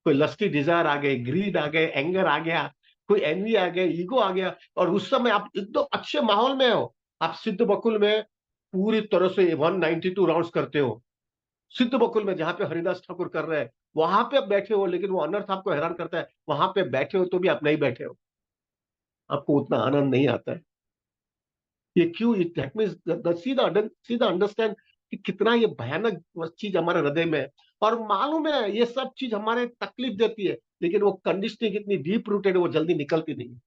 कोई लस्टी डिजायर आ गए, ग्रीड आ गए, एंगर आ गया, कोई एनवी आ गया, ईगो आ गया, और उस समय आप एकदम अच्छे माहौल में हो, आप सिद्ध बकुल में पूरी तरह से 192 राउंड्स करते हो, सिद्ध बकुल में जहां पे हरिदास ठाकुर कर रहे हैं, वहां पे आप बैठे हो, लेकिन वो अनर्थ आपको हैरान करता है, वहां पे बैठे हो तो भी आप नहीं बैठे हो, आपको उतना आनंद नहीं आता है। ये क्यों? दैट मीन्स सीधा अंडरस्टैंड कि कितना ये भयानक चीज हमारे हृदय में है। और मालूम है ये सब चीज हमारे तकलीफ देती है, लेकिन वो कंडीशनिंग इतनी डीप रूटेड है, वो जल्दी निकलती नहीं है।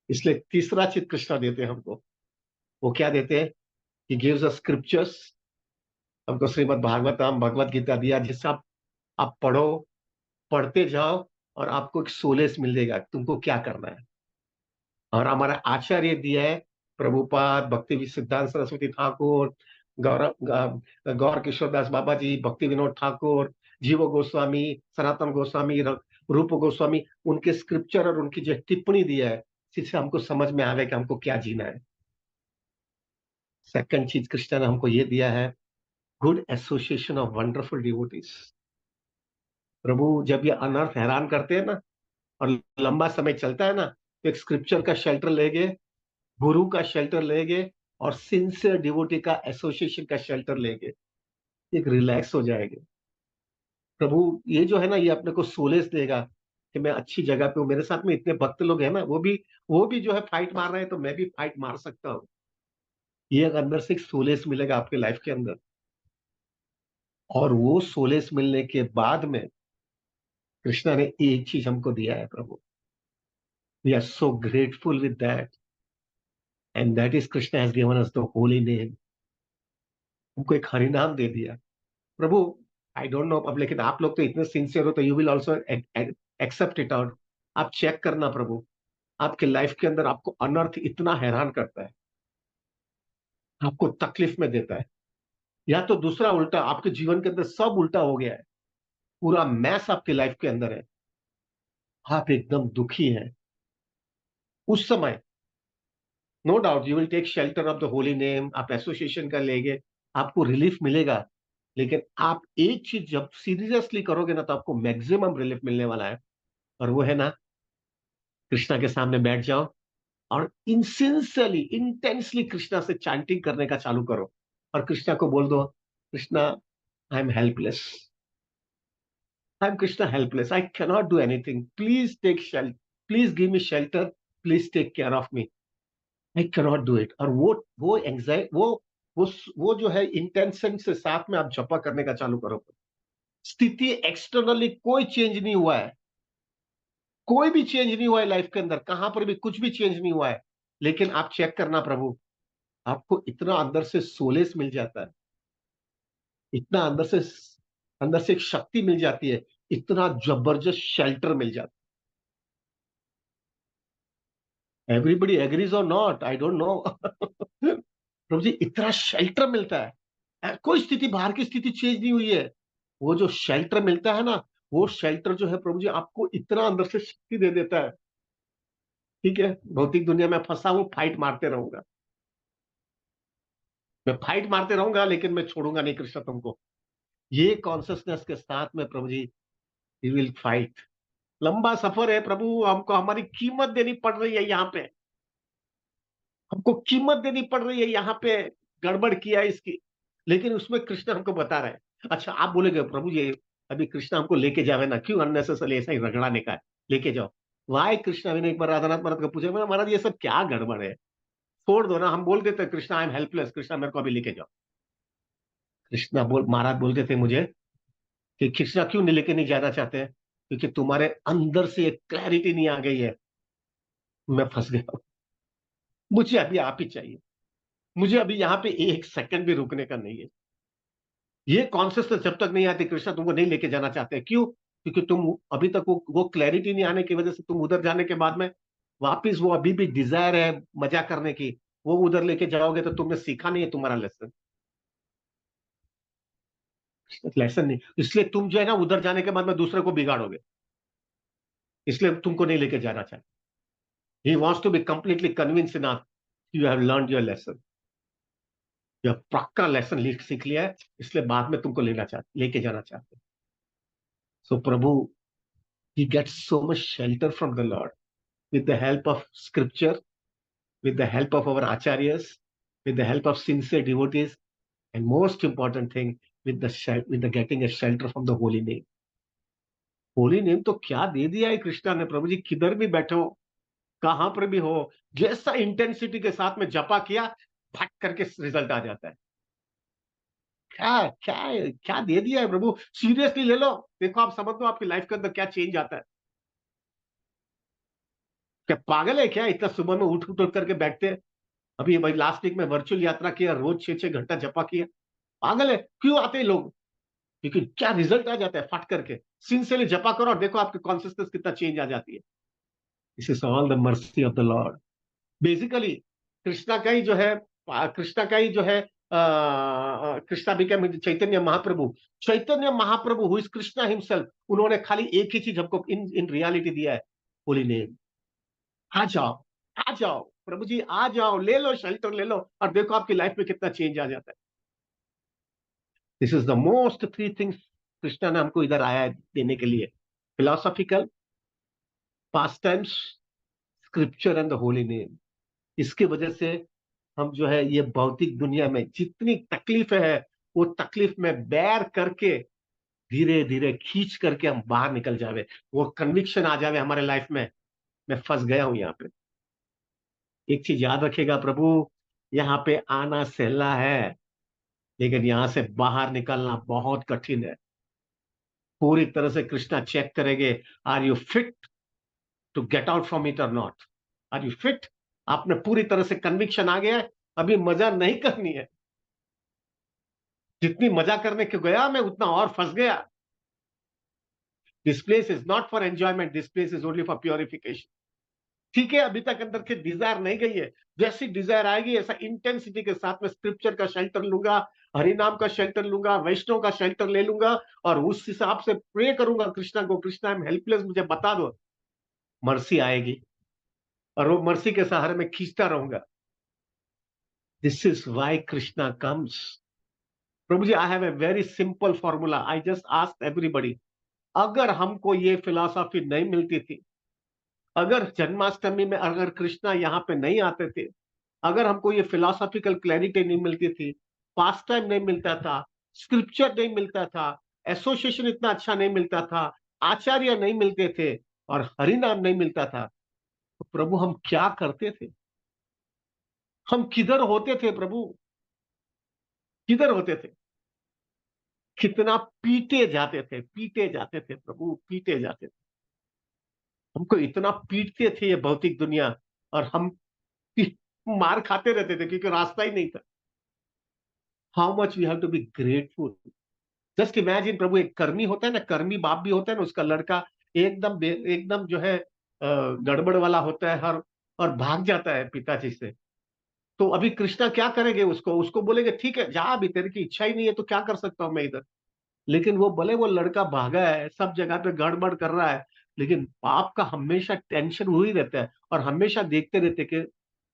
इसलिए तीसरा चीज कृष्णा देते हैं हमको, वो क्या देते हैं? He gives us scriptures. हमको श्रीमद् भागवतम, भगवत गीता दिया, जिससे आप पढ़ो, पढ़ते जाओ, और आपको एक सोलेस मिलेगा तुमको क्या करना है। और हमारा आचार्य दिया है, प्रभुपाद, भक्ति सिद्धांत सरस्वती ठाकुर, गौर किशोर दास बाबा जी, भक्ति विनोद ठाकुर, जीव गोस्वामी, सनातन गोस्वामी, रूप गोस्वामी, उनके स्क्रिप्चर और उनकी जो टिप्पणी दिया है, जिससे हमको समझ में आवे कि हमको क्या जीना है। सेकंड चीज कृष्ण ने हमको ये दिया है, good association of wonderful devotees. प्रभु जब ये अनर्थ हैरान करते हैं ना, और लंबा समय चलता है ना, तो एक स्क्रिप्चर का शेल्टर लेंगे, गुरु का शेल्टर लेंगे, और सिंसियर डिवोटी का एसोसिएशन का शेल्टर लेंगे, एक रिलैक्स हो जाएंगे। प्रभु ये जो है ना, ये अपने को सोलेस देगा कि मैं अच्छी जगह पे हूँ, मेरे साथ में इतने भक्त लोग हैं ना, वो भी जो है फाइट मार रहे हैं, तो मैं भी फाइट मार सकता हूँ। ये एक अंदर से एक सोलेस मिलेगा आपके लाइफ के अंदर। और वो सोलेस मिलने के बाद में कृष्णा ने एक चीज हमको दिया है प्रभु। We are so grateful with that, and that is Krishna has given us the holy name. हमको एक हरि नाम दे दिया प्रभु। आई डोंट नो अब, लेकिन आप लोग तो इतने सिंसियर हो, तो you will also accept it out. आप चेक करना प्रभु, आपके लाइफ के अंदर आपको अनर्थ इतना हैरान करता है, आपको तकलीफ में देता है, या तो दूसरा उल्टा, आपके जीवन के अंदर सब उल्टा हो गया है, पूरा मैस आपके लाइफ के अंदर है, आप एकदम दुखी हैं। उस समय no doubt you will take shelter of the holy name, आप एसोसिएशन का लेंगे, आपको रिलीफ मिलेगा। लेकिन आप एक चीज जब सीरियसली करोगे ना, तो आपको मैक्सिमम रिलीफ मिलने वाला है, और वो है ना, कृष्णा के सामने बैठ जाओ, और इंसिंसियरली, इंटेंसली कृष्णा से चैंटिंग करने का चालू करो, और कृष्णा को बोल दो, Krishna, I am helpless, I am Krishna helpless, I cannot do anything, please take shelter, please give me shelter, please take care of me, I cannot do it. और वो एंजाइटी, वो वो जो है इंटेंशन से साथ में आप जपा करने का चालू करो। स्थिति एक्सटर्नली कोई चेंज नहीं हुआ है, कोई भी चेंज नहीं हुआ है लाइफ के अंदर, कहां पर भी कुछ भी चेंज नहीं हुआ है, लेकिन आप चेक करना प्रभु, आपको इतना अंदर से सोलेस मिल जाता है, इतना अंदर से एक शक्ति मिल जाती है, इतना जबरदस्त शेल्टर मिल जाता है। एवरीबडी एग्रीज और नॉट, आई डोंट नो। प्रभु जी, इतना शेल्टर मिलता है, कोई स्थिति, बाहर की स्थिति चेंज नहीं हुई है, वो जो शेल्टर मिलता है ना, वो शेल्टर जो है प्रभु जी, आपको इतना अंदर से शक्ति दे देता है। ठीक है, भौतिक दुनिया में फंसा हूं, फाइट मारते रहूंगा, मैं फाइट मारते रहूंगा, लेकिन मैं छोड़ूंगा नहीं कृष्ण तुमको। ये कॉन्सियसनेस के साथ में प्रभु जी, वी विल फाइट। लंबा सफर है प्रभु, हमको हमारी कीमत देनी पड़ रही है यहाँ पे, हमको कीमत देनी पड़ रही है यहाँ पे, गड़बड़ किया है इसकी, लेकिन उसमें कृष्ण हमको बता रहे हैं। अच्छा, आप बोलेगे प्रभु ये अभी कृष्ण हमको लेके जावे ना, क्यों अननेसेसरली ऐसा ही रगड़ाने का है, लेके जाओ। वाई कृष्णा, मैंने एक बार राधानाथ महाराज को पूछा, मैंने महाराज ये सब क्या गड़बड़ है, छोड़ दो ना, हम बोल देते Krishna I am helpless, Krishna मेरे को अभी लेके जाओ। कृष्णा महाराज बोलते थे मुझे कि कृष्णा क्यों नहीं लेके नहीं जाना चाहते हैं, क्योंकि तुम्हारे अंदर से एक क्लैरिटी नहीं आ गई है, मैं फंस गया हूं। मुझे अभी आप ही चाहिए, मुझे अभी यहाँ पे एक सेकंड भी रुकने का नहीं है। ये कॉन्सियसनेस जब तक नहीं आती, कृष्णा तुमको नहीं लेके जाना चाहते, क्यों? क्योंकि तुम अभी तक वो क्लैरिटी नहीं आने की वजह से, तुम उधर जाने के बाद में वापिस वो अभी भी डिजायर है मजा करने की, वो उधर लेके जाओगे तो तुमने सीखा नहीं है तुम्हारा लेसन। लेसन नहीं, इसलिए तुम जो है ना, उधर जाने के बाद में दूसरे को बिगाड़ोगे, इसलिए तुमको नहीं लेके जाना चाहते। He wants to be completely convince enough, you have learn your lesson, यह पक्का लेसन सीख लिया है, इसलिए बाद में तुमको लेके जाना चाहते हैं। सो प्रभु, he gets so much shelter from the Lord with the help of scripture, with the help of our acharyas, with the help of sincere devotees, and most important thing, with the getting a shelter from the holy name. Holy name तो क्या दे दिया है कृष्णा ने प्रभु जी, किधर भी बैठे हो, कहां पर भी हो, जैसा इंटेंसिटी के साथ में जपा किया, फट करके रिजल्ट आ जाता है। क्या क्या क्या दे दिया है प्रभु, सीरियसली ले लो, देखो आप समझ लो आपकी लाइफ के अंदर क्या चेंज आता है। क्या पागल है क्या, इतना सुबह में उठ उठ उठ करके बैठते हैं, अभी भाई लास्ट वीक में वर्चुअल यात्रा किया, रोज 6-6 घंटा जपा किया। पागल है, क्यों आते हैं लोग? क्योंकि क्या रिजल्ट आ जाता है फट करके। सिंसियरली जपा करो और देखो आपकी कॉन्सियसनेस कितना चेंज आ जाती है। This is all the mercy of the Lord. Basically Krishna का ही जो है, कृष्णा का ही जो है, Krishna became Chaitanya Mahaprabhu. Chaitanya Mahaprabhu who is Krishna himself, उन्होंने खाली एक ही चीज हमको इन इन रियलिटी दिया है, होली नेम। आ जाओ, आ जाओ प्रभु जी, आ जाओ, ले लो शेल्टर, ले लो, और देखो आपकी लाइफ में कितना चेंज आ जाता है। This is the most three things Krishna ने हमको इधर आया है देने के लिए: philosophical, past times, scripture and the holy name. इसकी वजह से हम जो है ये भौतिक दुनिया में जितनी तकलीफ है, वो तकलीफ में बैर करके धीरे धीरे खींच करके हम बाहर निकल जावे। वो कन्विक्शन आ जावे हमारे लाइफ में, मैं फंस गया हूं यहाँ पे। एक चीज याद रखिएगा प्रभु, यहाँ पे आना सहला है, लेकिन यहां से बाहर निकलना बहुत कठिन है। पूरी तरह से कृष्णा चेक करेंगे, are you fit to get out from it और नॉट? Are you fit? आपने पूरी तरह से कन्विक्शन आ गया है, अभी मजा नहीं करनी है। जितनी मजा करने को गया मैं, उतना और फंस गया। This place is not for enjoyment, this place is only for purification. ठीक है, अभी तक अंदर की डिजायर नहीं गई है, जैसी डिजायर आएगी ऐसा इंटेंसिटी के साथ में स्क्रिप्चर का शेल्टर लूंगा, हरिनाम का शेल्टर लूंगा, वैष्णव का शेल्टर ले लूंगा, और उस हिसाब से प्रे करूंगा कृष्णा को, कृष्णा आई एम हेल्पलेस, मुझे बता दो। मर्सी आएगी, और वो मर्सी के सहारे में खींचता रहूंगा। This is why Krishna comes. प्रभु जी, I have a very simple formula, I just ask everybody. अगर हमको ये फिलॉसफी नहीं मिलती थी, अगर जन्माष्टमी में अगर कृष्णा यहाँ पे नहीं आते थे, अगर हमको ये फिलोसॉफिकल क्लैरिटी नहीं मिलती थी, पास टाइम नहीं मिलता था, स्क्रिप्चर नहीं मिलता था, एसोसिएशन इतना अच्छा नहीं मिलता था, आचार्य नहीं मिलते थे, और हरिनाम नहीं मिलता था, तो प्रभु हम क्या करते थे? हम किधर होते थे प्रभु? किधर होते थे? कितना पीटे जाते थे, पीटे जाते थे प्रभु, पीटे जाते थे। हमको इतना पीटते थे ये भौतिक दुनिया, और हम मार खाते रहते थे क्योंकि रास्ता ही नहीं था। How much we have to be grateful. Just imagine प्रभु, एक कर्मी होता है ना, कर्मी बाप भी होता है ना, उसका लड़का एकदम जो है गड़बड़ वाला होता है, हर और भाग जाता है पिताजी से। तो अभी कृष्णा क्या करेंगे? उसको उसको बोलेंगे ठीक है जा, अभी तेरे की इच्छा ही नहीं है तो क्या कर सकता हूं मैं इधर। लेकिन वो भले वो लड़का भागा है, सब जगह पे गड़बड़ कर रहा है, लेकिन बाप का हमेशा टेंशन हो ही रहता है, और हमेशा देखते रहते कि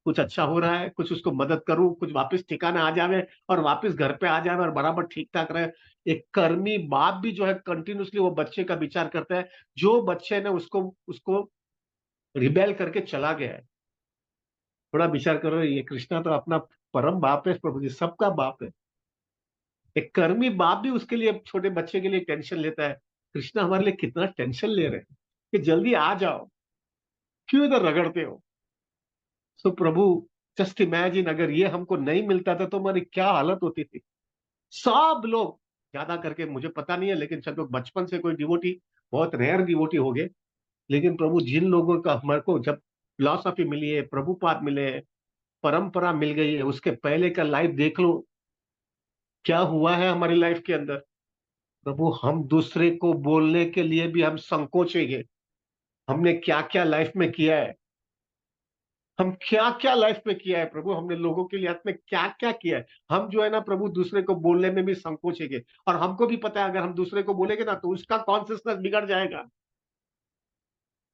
कुछ अच्छा हो रहा है, कुछ उसको मदद करूं, कुछ वापस ठिकाने आ जावे, और वापस घर पे आ जावे और बराबर ठीक ठाक रहे। एक कर्मी बाप भी जो है कंटिन्यूसली वो बच्चे का विचार करता है, जो बच्चे ने उसको उसको रिबेल करके चला गया है। थोड़ा विचार करो, ये कृष्णा तो अपना परम बाप है प्रभु जी, सबका बाप है। एक कर्मी बाप भी उसके लिए, छोटे बच्चे के लिए टेंशन लेता है। कृष्णा हमारे लिए कितना टेंशन ले रहे हैं कि जल्दी आ जाओ, क्यों इधर रगड़ते हो? सो प्रभु, जस्ट इमेजिन अगर ये हमको नहीं मिलता था तो हमारी क्या हालत होती थी। सब लोग, ज्यादा करके मुझे पता नहीं है, लेकिन सब लोग बचपन से कोई डिवोटी, बहुत रेयर डिवोटी हो गए। लेकिन प्रभु, जिन लोगों का हमारे को जब फिलॉसफी मिली है, प्रभुपाद मिले हैं, परंपरा मिल गई है, उसके पहले का लाइफ देख लो क्या हुआ है हमारी लाइफ के अंदर। प्रभु, हम दूसरे को बोलने के लिए भी हम संकोचेंगे। हमने क्या क्या लाइफ में किया है, हम क्या क्या लाइफ में किया है प्रभु, हमने लोगों के लिए अपने क्या क्या किया है। हम जो है ना प्रभु, दूसरे को बोलने में भी संकोचेंगे, और हमको भी पता है अगर हम दूसरे को बोलेंगे ना तो उसका कॉन्सियसनेस बिगड़ जाएगा।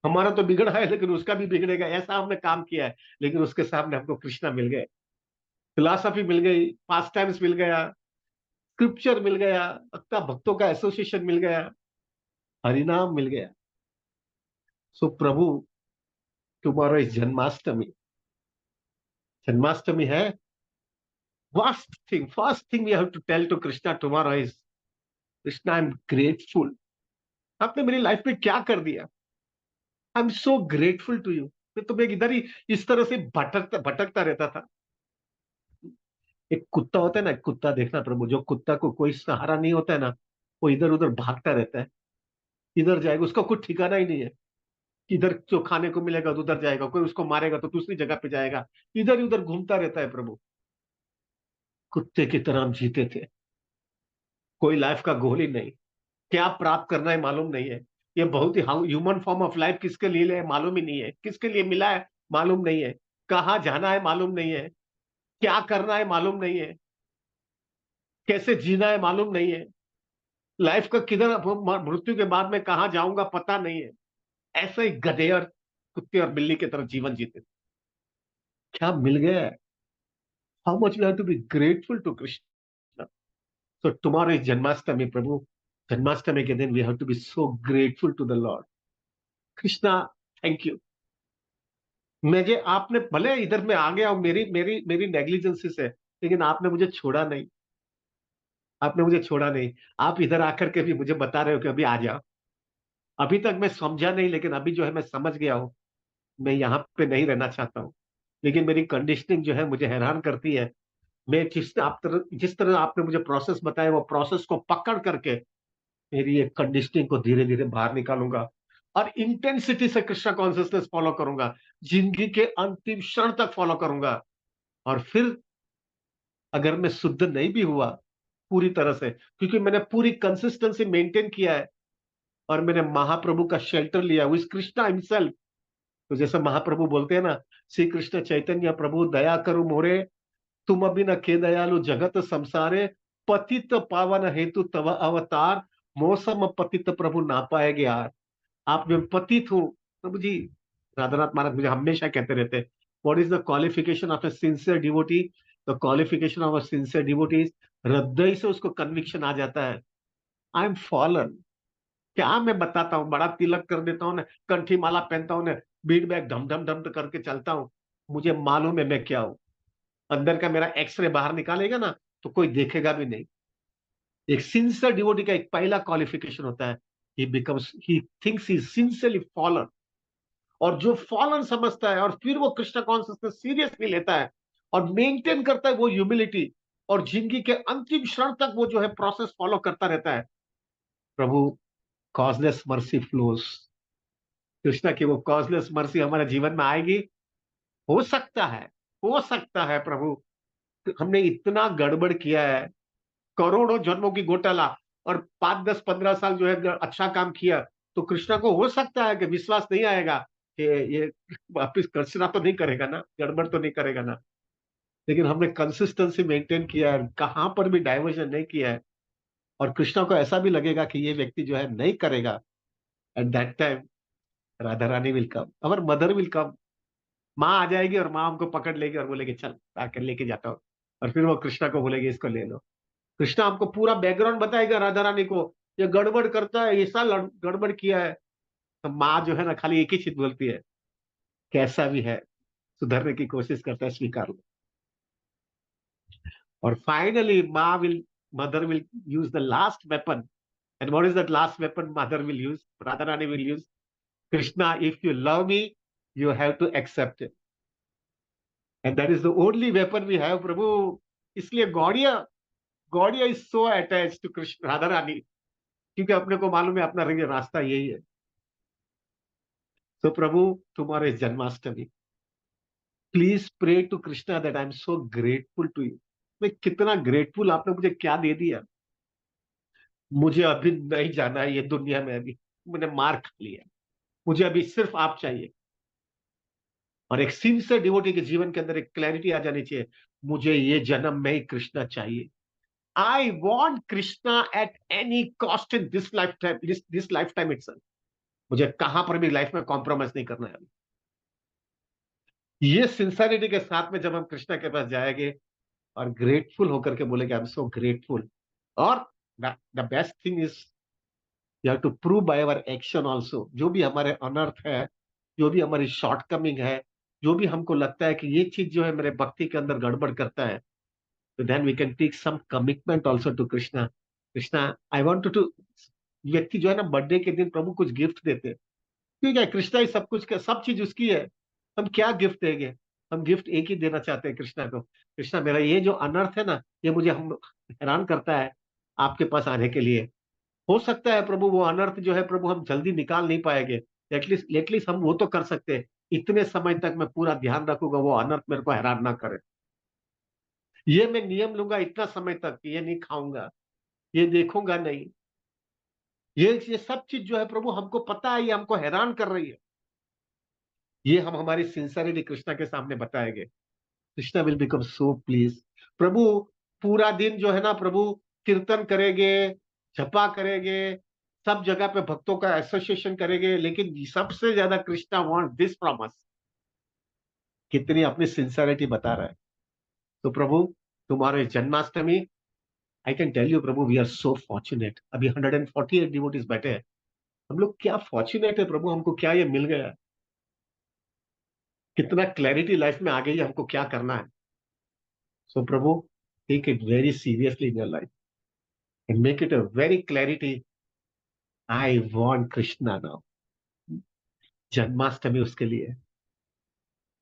हमारा तो बिगड़ा है, लेकिन उसका भी बिगड़ेगा, ऐसा हमने काम किया है। लेकिन उसके सामने हमको कृष्णा मिल गए, फिलॉसफी मिल गई, पास टाइम्स मिल गया, स्क्रिप्चर मिल गया, अक्ता भक्तों का एसोसिएशन मिल गया, हरिनाम मिल गया। सो प्रभु, टुमारो इज जन्माष्टमी। जन्माष्टमी है। First thing we have to tell to Krishna tomorrow is, Krishna I am grateful. आपने मेरी लाइफ में क्या कर दिया, I am so grateful to you. मैं तुम्हें इधर ही इस तरह से भटकता भटकता रहता था। एक कुत्ता होता है ना, एक कुत्ता देखना प्रभु, जो कुत्ता को कोई सहारा नहीं होता है ना, वो इधर उधर भागता रहता है, इधर जाएगा, उसका कुछ ठिकाना ही नहीं है। इधर जो खाने को मिलेगा तो उधर जाएगा, कोई उसको मारेगा तो दूसरी जगह पे जाएगा, इधर उधर घूमता रहता है प्रभु। कुत्ते की तरह हम जीते थे, कोई लाइफ का गोल ही नहीं, क्या प्राप्त करना है मालूम नहीं है। ये बहुत ही ह्यूमन फॉर्म ऑफ लाइफ किसके लिए है मालूम ही नहीं है, किसके लिए मिला है मालूम नहीं है, कहाँ जाना है मालूम नहीं है, क्या करना है मालूम नहीं है, कैसे जीना है मालूम नहीं है, लाइफ का किधर, मृत्यु के बाद में कहाँ जाऊंगा पता नहीं है। ऐसे ही गधे और कुत्ते और बिल्ली की तरह जीवन जीते थे। क्या मिल गया है? How much we have to be grateful to Krishna. So tomorrow is Janmashtami प्रभु, जन्माष्टमी के दिन we have to be so grateful to the lord. Krishna, thank you. मुझे आपने भले इधर में आ गया हूं, मेरी मेरी मेरी नेग्लिजेंसी से, लेकिन आपने मुझे छोड़ा नहीं, आपने मुझे छोड़ा नहीं। आप इधर आकर के भी मुझे बता रहे हो कि अभी आ जाओ। अभी तक मैं समझा नहीं, लेकिन अभी जो है मैं समझ गया हूं। मैं यहाँ पे नहीं रहना चाहता हूँ, लेकिन मेरी कंडीशनिंग जो है मुझे हैरान करती है। मैं जिस तरह आपने मुझे प्रोसेस बताया, वो प्रोसेस को पकड़ करके मेरी एक कंडीशनिंग को धीरे धीरे बाहर निकालूंगा और इंटेंसिटी से कृष्णा कॉन्सियसनेस फॉलो करूंगा, जिंदगी के अंतिम क्षण तक फॉलो करूंगा। और फिर अगर मैं शुद्ध नहीं भी हुआ पूरी तरह से, क्योंकि मैंने पूरी कंसिस्टेंसी मेंटेन किया है और मैंने महाप्रभु का शेल्टर लिया, वो इस कृष्णा हिमसेल्फ। तो जैसे महाप्रभु बोलते हैं ना, श्री कृष्ण चैतन्य प्रभु दया करु मोरे, तुम अभी न के दयालु जगत संसारे, पतित पावन हेतु तव अवतार, मौसम पतित प्रभु ना पाएगे यार। आप में पतित हूँ प्रभु जी। राधानाथ महाराज मुझे हमेशा कहते रहते, what is the qualification of A sincere devotee? The qualification of a sincere devotee is, हृदय से उसको कन्विक्शन आ जाता है, आई एम फॉलन। क्या मैं बताता हूँ, बड़ा तिलक कर देता हूँ ना, कंठी माला पहनता हूँ ना, बीट बैग ढम ढम ढम करके चलता हूँ, मुझे मालूम है मैं क्या हूँ। अंदर का मेरा एक्सरे बाहर निकालेगा ना तो कोई देखेगा भी नहीं। एक सिंसियर डिवोटी का एक पहला क्वालिफिकेशन होता है, he thinks he sincerely fallen. और जो फॉलन समझता है और फिर वो कृष्ण कॉन्शियसनेस सीरियसली लेता है और मेंटेन करता है वो ह्यूमिलिटी, और जिंदगी के अंतिम क्षण तक वो जो है प्रोसेस फॉलो करता रहता है, प्रभु कॉजलेस मर्सी फ्लोस। कृष्णा की वो कॉजलेस मर्सी हमारे जीवन में आएगी। हो सकता है, हो सकता है प्रभु, हमने इतना गड़बड़ किया है, करोड़ों जन्मों की घोटाला, और 5 10 15 साल जो है अच्छा काम किया, तो कृष्णा को हो सकता है कि विश्वास नहीं आएगा कि ये वापिस कृष्णा तो नहीं करेगा ना, गड़बड़ तो नहीं करेगा ना। लेकिन हमने कंसिस्टेंसी मेंटेन किया है, कहां पर भी डाइवर्जन नहीं किया है, और कृष्णा को ऐसा भी लगेगा कि ये व्यक्ति जो है नहीं करेगा, at that time Radha Rani will come, our mother will come. माँ आ जाएगी और माँ हमको पकड़ लेगी और बोलेगी चल आकर लेके जाता हूँ, और फिर वो कृष्णा को बोलेगी इसको ले लो। कृष्णा हमको पूरा बैकग्राउंड बताएगा राधा रानी को, ये गड़बड़ करता है, ऐसा गड़बड़ किया है। तो माँ जो है ना खाली एक ही चीज बोलती है, कैसा भी है सुधरने की कोशिश करता है, स्वीकार लो। और फाइनली माँ will, mother will use the last weapon. And what is that last weapon mother will use, Radha Rani will use? Krishna, if you love me you have to accept it, and that is the only weapon we have प्रभु। इसलिए Gaudiya, Gaudiya is so attach to Krishna Radha Rani, क्योंकि अपने को मालूम है अपना रास्ता यही है। तो प्रभु, तुम्हारे Janmashtami, please pray to Krishna that I am so grateful to you. मैं कितना ग्रेटफुल, आपने मुझे क्या दे दिया। मुझे अभी नहीं जाना है ये दुनिया में, अभी मैंने मार खा लिया, मुझे अभी सिर्फ आप चाहिए। और एक सिंसियर डिवोटी के जीवन के अंदर एक क्लैरिटी आ जानी चाहिए, मुझे ये जन्म में ही कृष्णा चाहिए। आई want Krishna at any cost in this life time, this life time itself. मुझे कहां पर भी लाइफ में कॉम्प्रोमाइज नहीं करना है। ये सिंसियरिटी के साथ में जब हम कृष्णा के पास जाएंगे और ग्रेटफुल होकर के बोलेंगे आई एम सो ग्रेटफुल, और the best thing is you have to prove by our action also, जो भी हमारे अनर्थ है, जो भी हमारी शॉर्टकमिंग है, जो भी हमको लगता है कि ये चीज जो है मेरे भक्ति के अंदर गड़बड़ करता है, तो then we can take some commitment also to Krishna. Krishna, I want to, व्यक्ति जो है ना बर्थडे के दिन प्रभु कुछ गिफ्ट देते हैं, ठीक है, कृष्णा ही सब कुछ, सब चीज उसकी है, हम क्या गिफ्ट देंगे? हम गिफ्ट एक ही देना चाहते हैं कृष्णा को, कृष्णा मेरा ये जो अनर्थ है ना, ये मुझे हम हैरान करता है आपके पास आने के लिए। हो सकता है प्रभु वो अनर्थ जो है प्रभु हम जल्दी निकाल नहीं पाएंगे, एटलीस्ट एटलीस्ट हम वो तो कर सकते हैं, इतने समय तक मैं पूरा ध्यान रखूंगा वो अनर्थ मेरे को हैरान ना करे। ये मैं नियम लूंगा इतना समय तक कि ये नहीं खाऊंगा, ये देखूंगा नहीं। ये सब चीज जो है प्रभु हमको पता है, ये हमको हैरान कर रही है। ये हम हमारी सिंसियरिटी कृष्णा के सामने बताएंगे, Krishna will become so please. प्रभु पूरा दिन जो है ना प्रभु, कीर्तन करेंगे, जपा करेंगे, सब जगह पे भक्तों का एसोसिएशन करेंगे, लेकिन सबसे ज्यादा Krishna want this from us. कितनी अपनी सिंसियरिटी बता रहा है। तो प्रभु तुम्हारे Janmashtami, I can tell you प्रभु, वी आर सो फॉर्चुनेट। अभी 148 डिवोटीज बैठे हैं, हम लोग क्या फॉर्चुनेट है प्रभु, हमको क्या ये मिल गया। कितना क्लैरिटी लाइफ में आ गई है, हमको क्या करना है। सो प्रभु take it very seriously in your life and make it a very clarity. I want Krishna now. Janmashtami उसके लिए।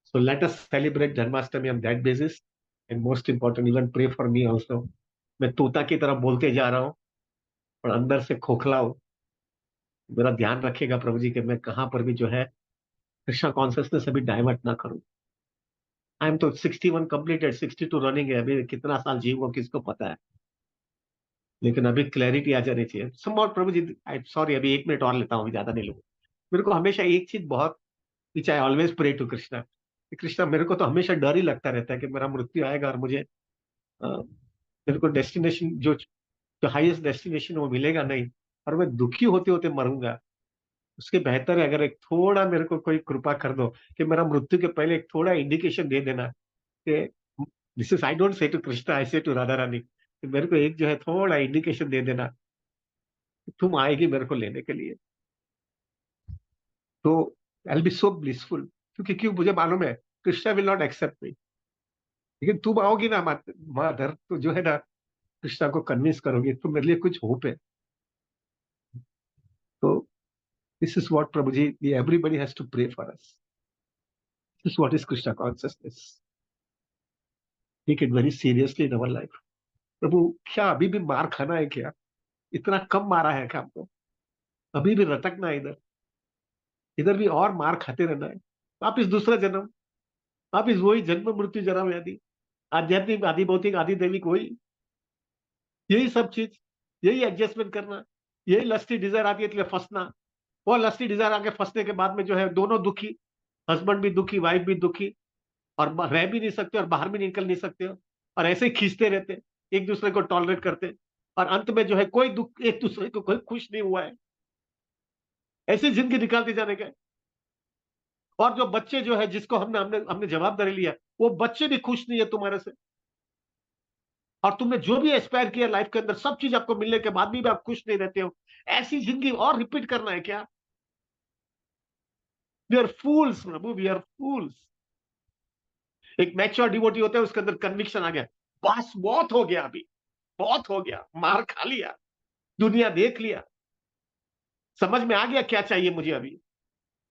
So let us celebrate Janmashtami on that basis, and most important even pray for me also. मैं तोता की तरह बोलते जा रहा हूँ और अंदर से खोखला हूँ। मेरा ध्यान रखेगा प्रभु जी कि मैं कहां पर भी जो है कृष्णा कॉन्सियसनेस अभी डाइवर्ट ना करूं। आई एम तो 61 कंप्लीटेड, 62 रनिंग है, अभी कितना साल जीवूंगा किसको पता है। लेकिन अभी क्लैरिटी आ जानी चाहिए समॉट प्रभु जी। आई सॉरी, अभी 1 मिनट और लेता हूँ, अभी ज्यादा नहीं लूंगा। मेरे को हमेशा एक चीज बहुत, which I always pray to Krishna. Krishna मेरे को तो हमेशा डर ही लगता रहता है कि मेरा मृत्यु आएगा और मुझे मेरे को डेस्टिनेशन जो हाईएस्ट डेस्टिनेशन वो मिलेगा नहीं, और मैं दुखी होते होते मरूंगा। उसके बेहतर है अगर एक थोड़ा मेरे को कोई कृपा कर दो कि मेरा मृत्यु के पहले एक थोड़ा इंडिकेशन दे देना कि this is, I don't say to Krishna, I say to Radha Rani, कि मेरे को एक जो है थोड़ा इंडिकेशन दे देना कि तुम आएगी मेरे को लेने के लिए, तो आई बी सो ब्लिसफुल। क्योंकि क्यों मुझे मालूम है कृष्णा विल नॉट एक्सेप्ट मी, लेकिन तुम आओगी ना माधर, तो जो है ना कृष्णा को कन्विंस करोगी, तो मेरे लिए कुछ होप है। तो दिस इज व्हाट प्रभु जी, everybody has to pray for us. This what is Krishna consciousness. Take it very seriously in our life. प्रभु क्या अभी भी मार खाना है क्या? इतना कम मारा है क्या हमको? अभी भी रटकना है इधर, इधर भी और मार खाते रहना है। वापिस दूसरा जन्म, वापिस वही जन्म मृत्यु जन्म व्याधि, आध्यात्मिक आदि भौतिक आदि दैविक, वही यही सब चीज, यही एडजस्टमेंट करना, यही लस्टी डिजायर आती है इसलिए फंसना। वो लस्टी डिजायर आके फंसने के बाद में जो है दोनों दुखी, हस्बैंड भी दुखी, वाइफ भी दुखी, और रह भी नहीं सकते और बाहर भी निकल नहीं सकते हो, और ऐसे ही खींचते रहते, एक दूसरे को टॉलरेट करते, और अंत में जो है कोई दुख, एक दूसरे को कोई खुश नहीं हुआ है, ऐसी जिंदगी निकालते जाने का। और जो बच्चे जो है जिसको हमने हमने हमने जवाबदारी लिया, वो बच्चे भी खुश नहीं है तुम्हारे से, और तुमने जो भी एस्पायर किया लाइफ के अंदर सब चीज आपको मिलने के बाद भी आप खुश नहीं रहते हो। ऐसी जिंदगी और रिपीट करना है क्या? वी आर फूल्स प्रभु, वी आर फूल्स। एक मैच्योर डिवोटी होता है, उसके अंदर कन्विक्शन आ गया, बस बहुत हो गया, अभी बहुत हो गया, मार खा लिया, दुनिया देख लिया, समझ में आ गया क्या चाहिए मुझे अभी।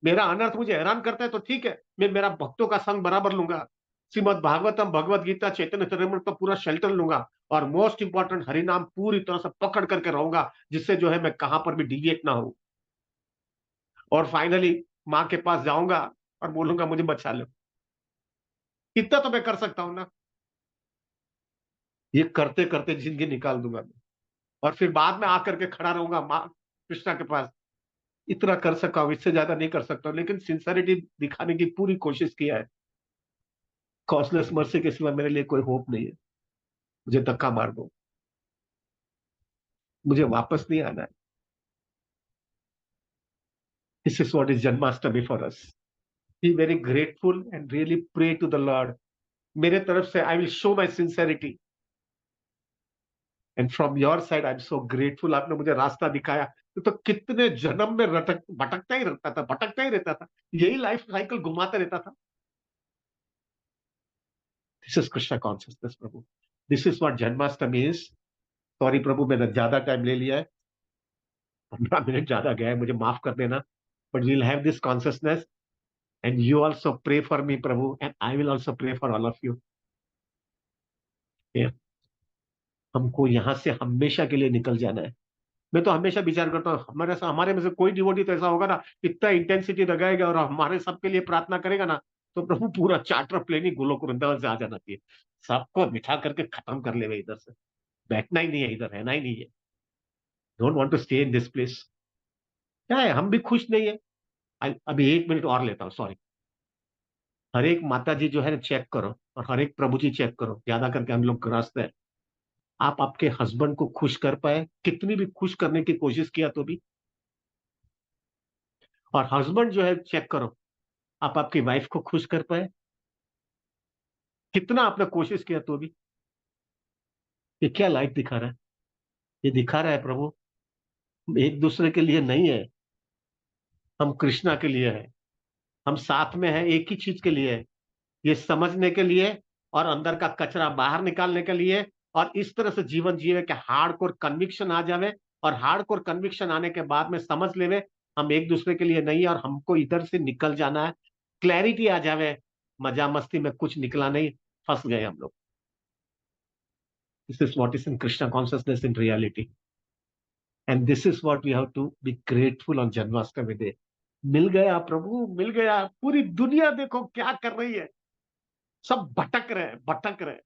मेरा अनर्थ मुझे हैरान करता है तो ठीक है, मैं मेरा भक्तों का संग बराबर लूंगा, श्रीमद भागवतम, भगवत गीता, चैतन्य चरितामृत का पूरा शेल्टर लूंगा, और मोस्ट इंपॉर्टेंट हरिनाम पूरी तरह से पकड़ करके रहूंगा, जिससे जो है मैं कहां पर भी डिविएट ना हो। और फाइनली माँ के पास जाऊंगा और बोलूंगा मुझे बचा लो। इतना तो मैं कर सकता हूं ना। ये करते करते जिंदगी निकाल दूंगा मैं, और फिर बाद में आकर के खड़ा रहूंगा माँ कृष्णा के पास। इतना कर सका हूं, इससे ज्यादा नहीं कर सकता हूं, लेकिन सिंसियरिटी दिखाने की पूरी कोशिश किया है। कॉस्टलेस मर्सी के सिवा मेरे लिए कोई होप नहीं है। मुझे धक्का मार दो, मुझे वापस नहीं आना है। This is what is Janmashtami for us. Be very grateful and really pray to the lord. मेरे तरफ से I will show my sincerity, and from your side I am so grateful. आपने मुझे रास्ता दिखाया, तो कितने जन्म में भटकता ही रहता था, भटकता ही रहता था, यही लाइफ साइकिल घुमाता रहता था। दिस इज कृष्णा कॉन्शियसनेस प्रभु। This is what Janmashtami is. Sorry प्रभु, मैंने ज्यादा टाइम ले लिया है, 15 मिनट ज्यादा गया है, मुझे माफ कर देना। But we'll have this consciousness, and you also pray for me प्रभु, and I will also pray for all of you. हमको यहां से हमेशा के लिए निकल जाना है। मैं तो हमेशा विचार करता हूँ, हमारे में से कोई डिवोटी तो ऐसा होगा ना, इतना इंटेंसिटी लगाएगा और हमारे सबके लिए प्रार्थना करेगा ना, तो प्रभु पूरा चार्टर प्लेन ही गोलोक वृंदावन से आ जाना चाहिए, सबको बिठा करके खत्म कर ले इधर से, बैठना ही नहीं है, इधर रहना ही नहीं है, don't want to stay in this place. क्या है, हम भी खुश नहीं है। अभी 1 मिनट और लेता हूँ, सॉरी। हर एक माता जी जो है ना चेक करो, और हर एक प्रभु जी चेक करो, ज्यादा करके हम लोग ग्रस्त है, आप आपके हस्बैंड को खुश कर पाए, कितनी भी खुश करने की कोशिश किया तो भी। और हस्बैंड जो है चेक करो, आप आपकी वाइफ को खुश कर पाए, कितना आपने कोशिश किया तो भी। ये क्या लाइट दिखा रहा है? ये दिखा रहा है प्रभु, एक दूसरे के लिए नहीं है, हम कृष्णा के लिए है, हम साथ में हैं एक ही चीज के लिए है, ये समझने के लिए, और अंदर का कचरा बाहर निकालने के लिए, और इस तरह से जीवन जिए कि हार्ड कोर कन्विक्शन आ जावे, और हार्ड कोर कन्विक्शन आने के बाद में समझ लेवे हम एक दूसरे के लिए नहीं है, और हमको इधर से निकल जाना है, क्लैरिटी आ जावे, मजा मस्ती में कुछ निकला नहीं, फंस गए हम लोग। This is what is in Krishna consciousness in reality, and this is what we have to be grateful on Janmashtami day. मिल गया प्रभु, मिल गया, पूरी दुनिया देखो क्या कर रही है, सब भटक रहे हैं, भटक रहे हैं,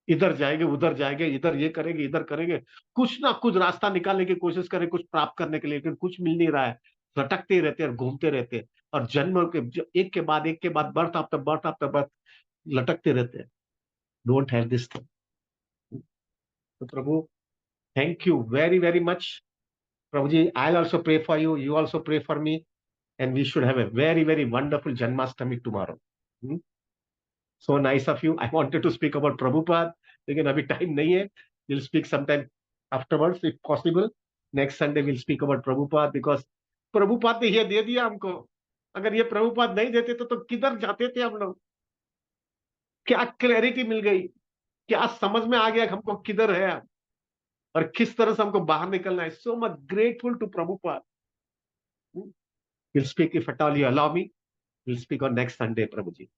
इधर जाएंगे उधर जाएंगे, इधर ये करेंगे इधर करेंगे, कुछ ना कुछ रास्ता निकालने की कोशिश करें कुछ प्राप्त करने के लिए, लेकिन कुछ मिल नहीं रहा है, भटकते ही रहते हैं और घूमते रहते हैं, और जन्म के एक के बाद birth after birth after birth लटकते रहते हैं। Don't have this thing. तो प्रभु, thank you very very much. प्रभु जी, I also pray for you, you also pray for me, and we should have a very very wonderful Janmashtami tomorrow. So nice of you. I wanted to speak about Prabhupada, लेकिन अभी टाइम नहीं है. We'll speak sometime afterwards if possible. Next Sunday we'll speak about Prabhupada because Prabhupada ने ये दे दिया हमको. अगर ये प्रभुपाद नहीं देते तो किधर जाते थे हम लोग? क्या क्लैरिटी मिल गई, क्या समझ में आ गया कि हमको किधर है और किस तरह से हमको बाहर निकलना है. So much grateful to Prabhupada. We'll speak if at all you allow me. We'll speak on next Sunday, Prabhuji.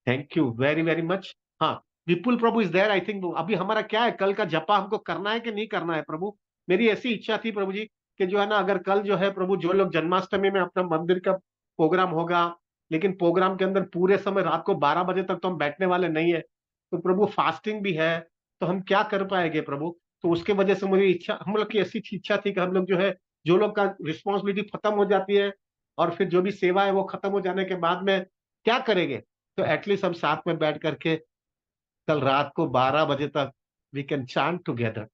Thank you very very much. हाँ, विपुल प्रभु इज देयर आई थिंक. अभी हमारा क्या है, कल का जपा हमको करना है कि नहीं करना है प्रभु? मेरी ऐसी इच्छा थी प्रभु जी कि जो है ना, अगर कल जो है प्रभु, जो लोग जन्माष्टमी में अपना मंदिर का प्रोग्राम होगा, लेकिन प्रोग्राम के अंदर पूरे समय रात को 12 बजे तक तो हम बैठने वाले नहीं है, तो प्रभु फास्टिंग भी है, तो हम क्या कर पाएंगे प्रभु? तो उसके वजह से मुझे इच्छा, हम लोग की ऐसी इच्छा थी कि हम लोग जो है, जो लोग का रिस्पॉन्सिबिलिटी खत्म हो जाती है और फिर जो भी सेवा है वो खत्म हो जाने के बाद में क्या करेंगे, तो एटलीस्ट हम साथ में बैठ करके कल रात को 12 बजे तक वी कैन चांट टुगेदर,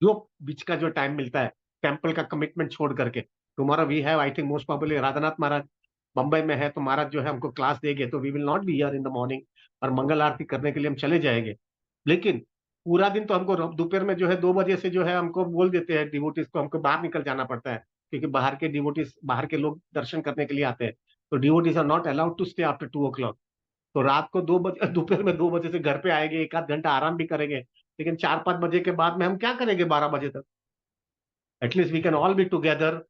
जो बीच का जो टाइम मिलता है, टेम्पल का कमिटमेंट छोड़ करके. Tomorrow we have I think most probably Radhanath Maharaj Mumbai में है, तो महाराज जो है हमको क्लास देंगे, तो we will not be here in the morning, और मंगल आरती करने के लिए हम चले जाएंगे. लेकिन पूरा दिन तो हमको दोपहर में जो है 2 बजे से जो है हमको बोल देते हैं डिवोटीज को, हमको बाहर निकल जाना पड़ता है, क्योंकि बाहर के डिवोटीज, बाहर के लोग दर्शन करने के लिए आते हैं, तो devotees are not allowed to stay after 2 o'clock. तो रात को 2 बजे, दोपहर में 2 बजे से घर पे आएंगे, एक आध घंटा आराम भी करेंगे, लेकिन 4-5 बजे के बाद में हम क्या करेंगे 12 बजे तक? At least we can all be together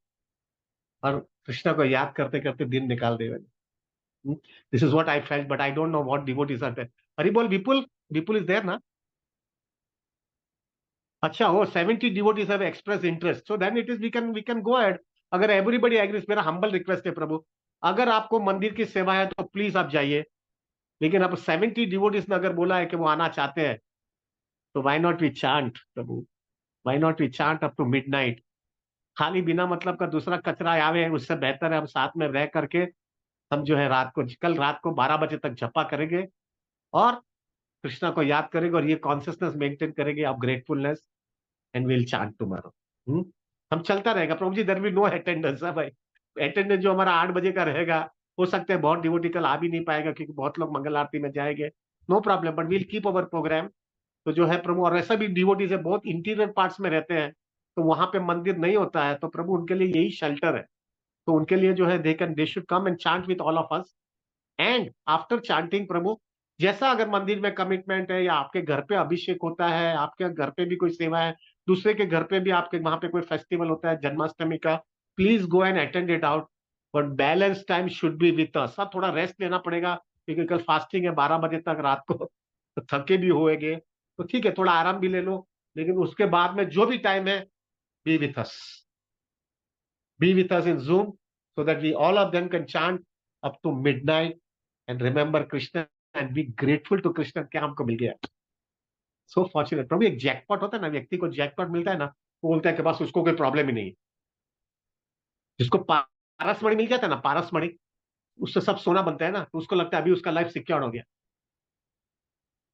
और कृष्णा को याद करते करते दिन निकाल देंगे. This is what I felt, but I don't know what devotees are there. हरि बोल विपुल, विपुल इज देयर ना? अच्छा, वो 70 devotees have express interest, so then it is we can go ahead. अगर एवरीबडी एग्रीज, मेरा हम्बल रिक्वेस्ट है प्रभु, अगर आपको मंदिर की सेवा है तो प्लीज आप जाइए, लेकिन अब 70 डिवोटीज ने अगर बोला है कि वो आना चाहते हैं, तो व्हाई नॉट वी चांट प्रभु, why not we chant up to midnight. खाली बिना मतलब का दूसरा कचरा आवे, उससे बेहतर है हम साथ में रह करके हम जो है रात को, कल रात को 12 बजे तक जपा करेंगे और कृष्णा को याद करेंगे, और ये कॉन्सियसनेस मेंटेन करेंगे of gratefulness, and will chant tomorrow. हम चलता रहेगा प्रभु जी, देयर विल नो अटेंडेंस है भाई. अटेंडेंस जो हमारा 8 बजे का रहेगा, हो सकता है बहुत डिवोटी कल आ भी नहीं पाएगा क्योंकि बहुत लोग मंगल आरती में जाएंगे. No problem, but will keep our program. तो जो है प्रभु, और ऐसा भी डिवोटीज है बहुत इंटीरियर पार्ट्स में रहते हैं, तो वहां पे मंदिर नहीं होता है, तो प्रभु उनके लिए यही शेल्टर है. तो उनके लिए जो है they should come and chant with all of us. And after chanting प्रभु, जैसा अगर मंदिर में कमिटमेंट है, या आपके घर पे अभिषेक होता है, आपके घर पे भी कोई सेवा है, दूसरे के घर पे भी आपके वहां पे कोई फेस्टिवल होता है जन्माष्टमी का, please go and attend it out. But balance time should be with अस. सब थोड़ा रेस्ट लेना पड़ेगा क्योंकि कल फास्टिंग है 12 बजे तक रात को, तो थके भी होएंगे, तो ठीक है थोड़ा आराम भी ले लो, लेकिन उसके बाद में जो भी टाइम है, be with us, be with us in Zoom, so that we all of them can chant up to midnight and remember Krishna and be grateful to Krishna, क्या हमको मिल गया। सो फॉर्चुनेट प्रभु। एक जैकपॉट होता है ना, व्यक्ति को जैकपॉट मिलता है ना, वो बोलता है कि बस उसको कोई प्रॉब्लम ही नहीं है। जिसको पारस मणि मिल जाता है ना, पारस मणि, उससे सब सोना बनता है ना, तो उसको लगता है अभी उसका लाइफ सिक्योर हो गया।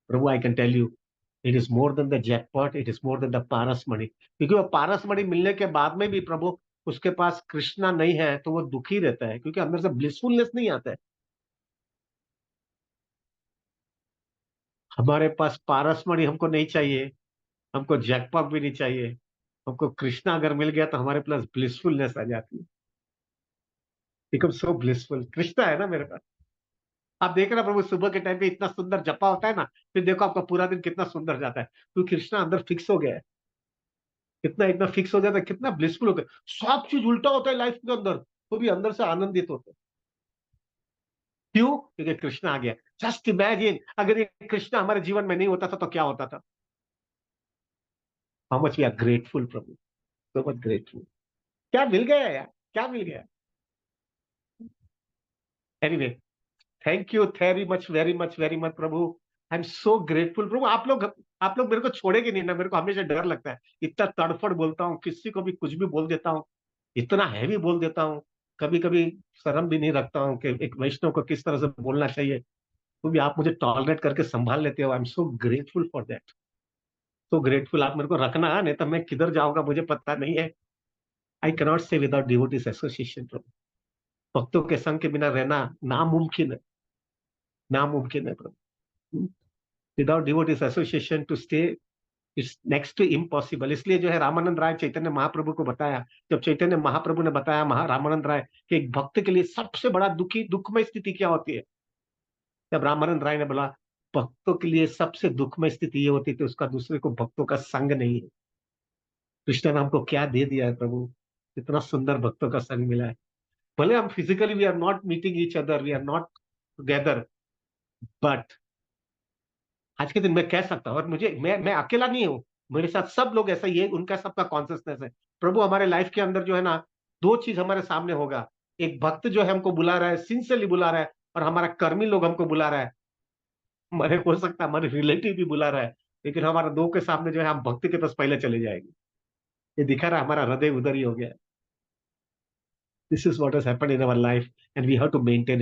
प्रभु, I can tell you, it is more than the jackpot, it is more than the paras mani. क्योंकि वो पारस मणि मिलने के बाद में भी प्रभु उसके पास कृष्णा नहीं है तो वो दुखी रहता है, क्योंकि अंदर से ब्लिसफुलनेस नहीं आता है। हमारे पास पारस मणि हमको नहीं चाहिए, हमको जैकपॉट भी नहीं चाहिए, हमको कृष्णा अगर मिल गया तो हमारे पास ब्लिसफुलनेस आ जाती है। बिकम सो ब्लिसफुल, कृष्णा है ना मेरे पास। आप देख रहे हैं प्रभु, सुबह के टाइम पे इतना सुंदर जपा होता है ना, फिर देखो आपका पूरा दिन कितना सुंदर जाता है, क्योंकि कृष्णा अंदर फिक्स हो गया है। कितना एकदम फिक्स हो जाता है, कितना ब्लिसफुल होता है। सब चीज उल्टा होता है लाइफ के अंदर, तो भी अंदर से आनंदित होते हैं। क्यों? क्योंकि कृष्णा आ गया। जस्ट इमेजिन, अगर ये कृष्णा हमारे जीवन में नहीं होता था तो क्या होता था। How much we are grateful प्रभु, सो मच ग्रेटफुल। क्या मिल गया यार, क्या मिल गया। Anyway, thank you very much, very much, very much प्रभु। आई एम सो ग्रेटफुल प्रभु। आप लोग मेरे को छोड़ेंगे नहीं ना। मेरे को हमेशा डर लगता है, इतना तड़फड़ बोलता हूँ, किसी को भी कुछ भी बोल देता हूँ, इतना हैवी बोल देता हूँ। कभी कभी शर्म भी नहीं रखता हूँ कि एक वैष्णव को किस तरह से बोलना चाहिए। तो भी आप मुझे टॉलरेट करके संभाल लेते हो। आई am so grateful for that, so grateful. आप मेरे को रखना, नहीं तो मैं किधर जाऊंगा मुझे पता नहीं है। I cannot say without devotees association प्रभु। भक्तों के संग के बिना रहना नामुमकिन है, नामुमकिन है प्रभु। Without devotees association to stay it's next to impossible. इसलिए जो है रामानंद राय चैतन्य महाप्रभु को बताया, जब चैतन्य महाप्रभु ने बताया रामानंद राय कि एक भक्त के लिए सबसे बड़ा दुखमय स्थिति क्या होती है, जब रामानंद राय ने बोला भक्तों के लिए सबसे दुखमय स्थिति ये होती थी उसका दूसरे को भक्तों का संग नहीं है। कृष्ण ने हमको क्या दे दिया है प्रभु, इतना सुंदर भक्तों का संग मिला है। भले हम physically we are not meeting each other, we are not together, but आज के दिन मैं कह सकता हूं, और मुझे मैं अकेला नहीं हूं, मेरे साथ सब लोग ऐसा ही है, उनका सबका कॉन्सियसनेस है। प्रभु हमारे लाइफ के अंदर जो है ना, दो चीज हमारे सामने होगा। एक भक्त जो है हमको बुला रहा है, सिंसियरली बुला रहा है, और हमारा कर्मी लोग हमको बुला रहा है। हमारे हो सकता है हमारे रिलेटिव भी बुला रहा है, लेकिन हमारा दो के सामने जो है हम भक्त के पास पहले चले जाएंगे। ये दिखा रहा है हमारा हृदय उधर ही हो गया है। This is what has happened in our life and we have to maintain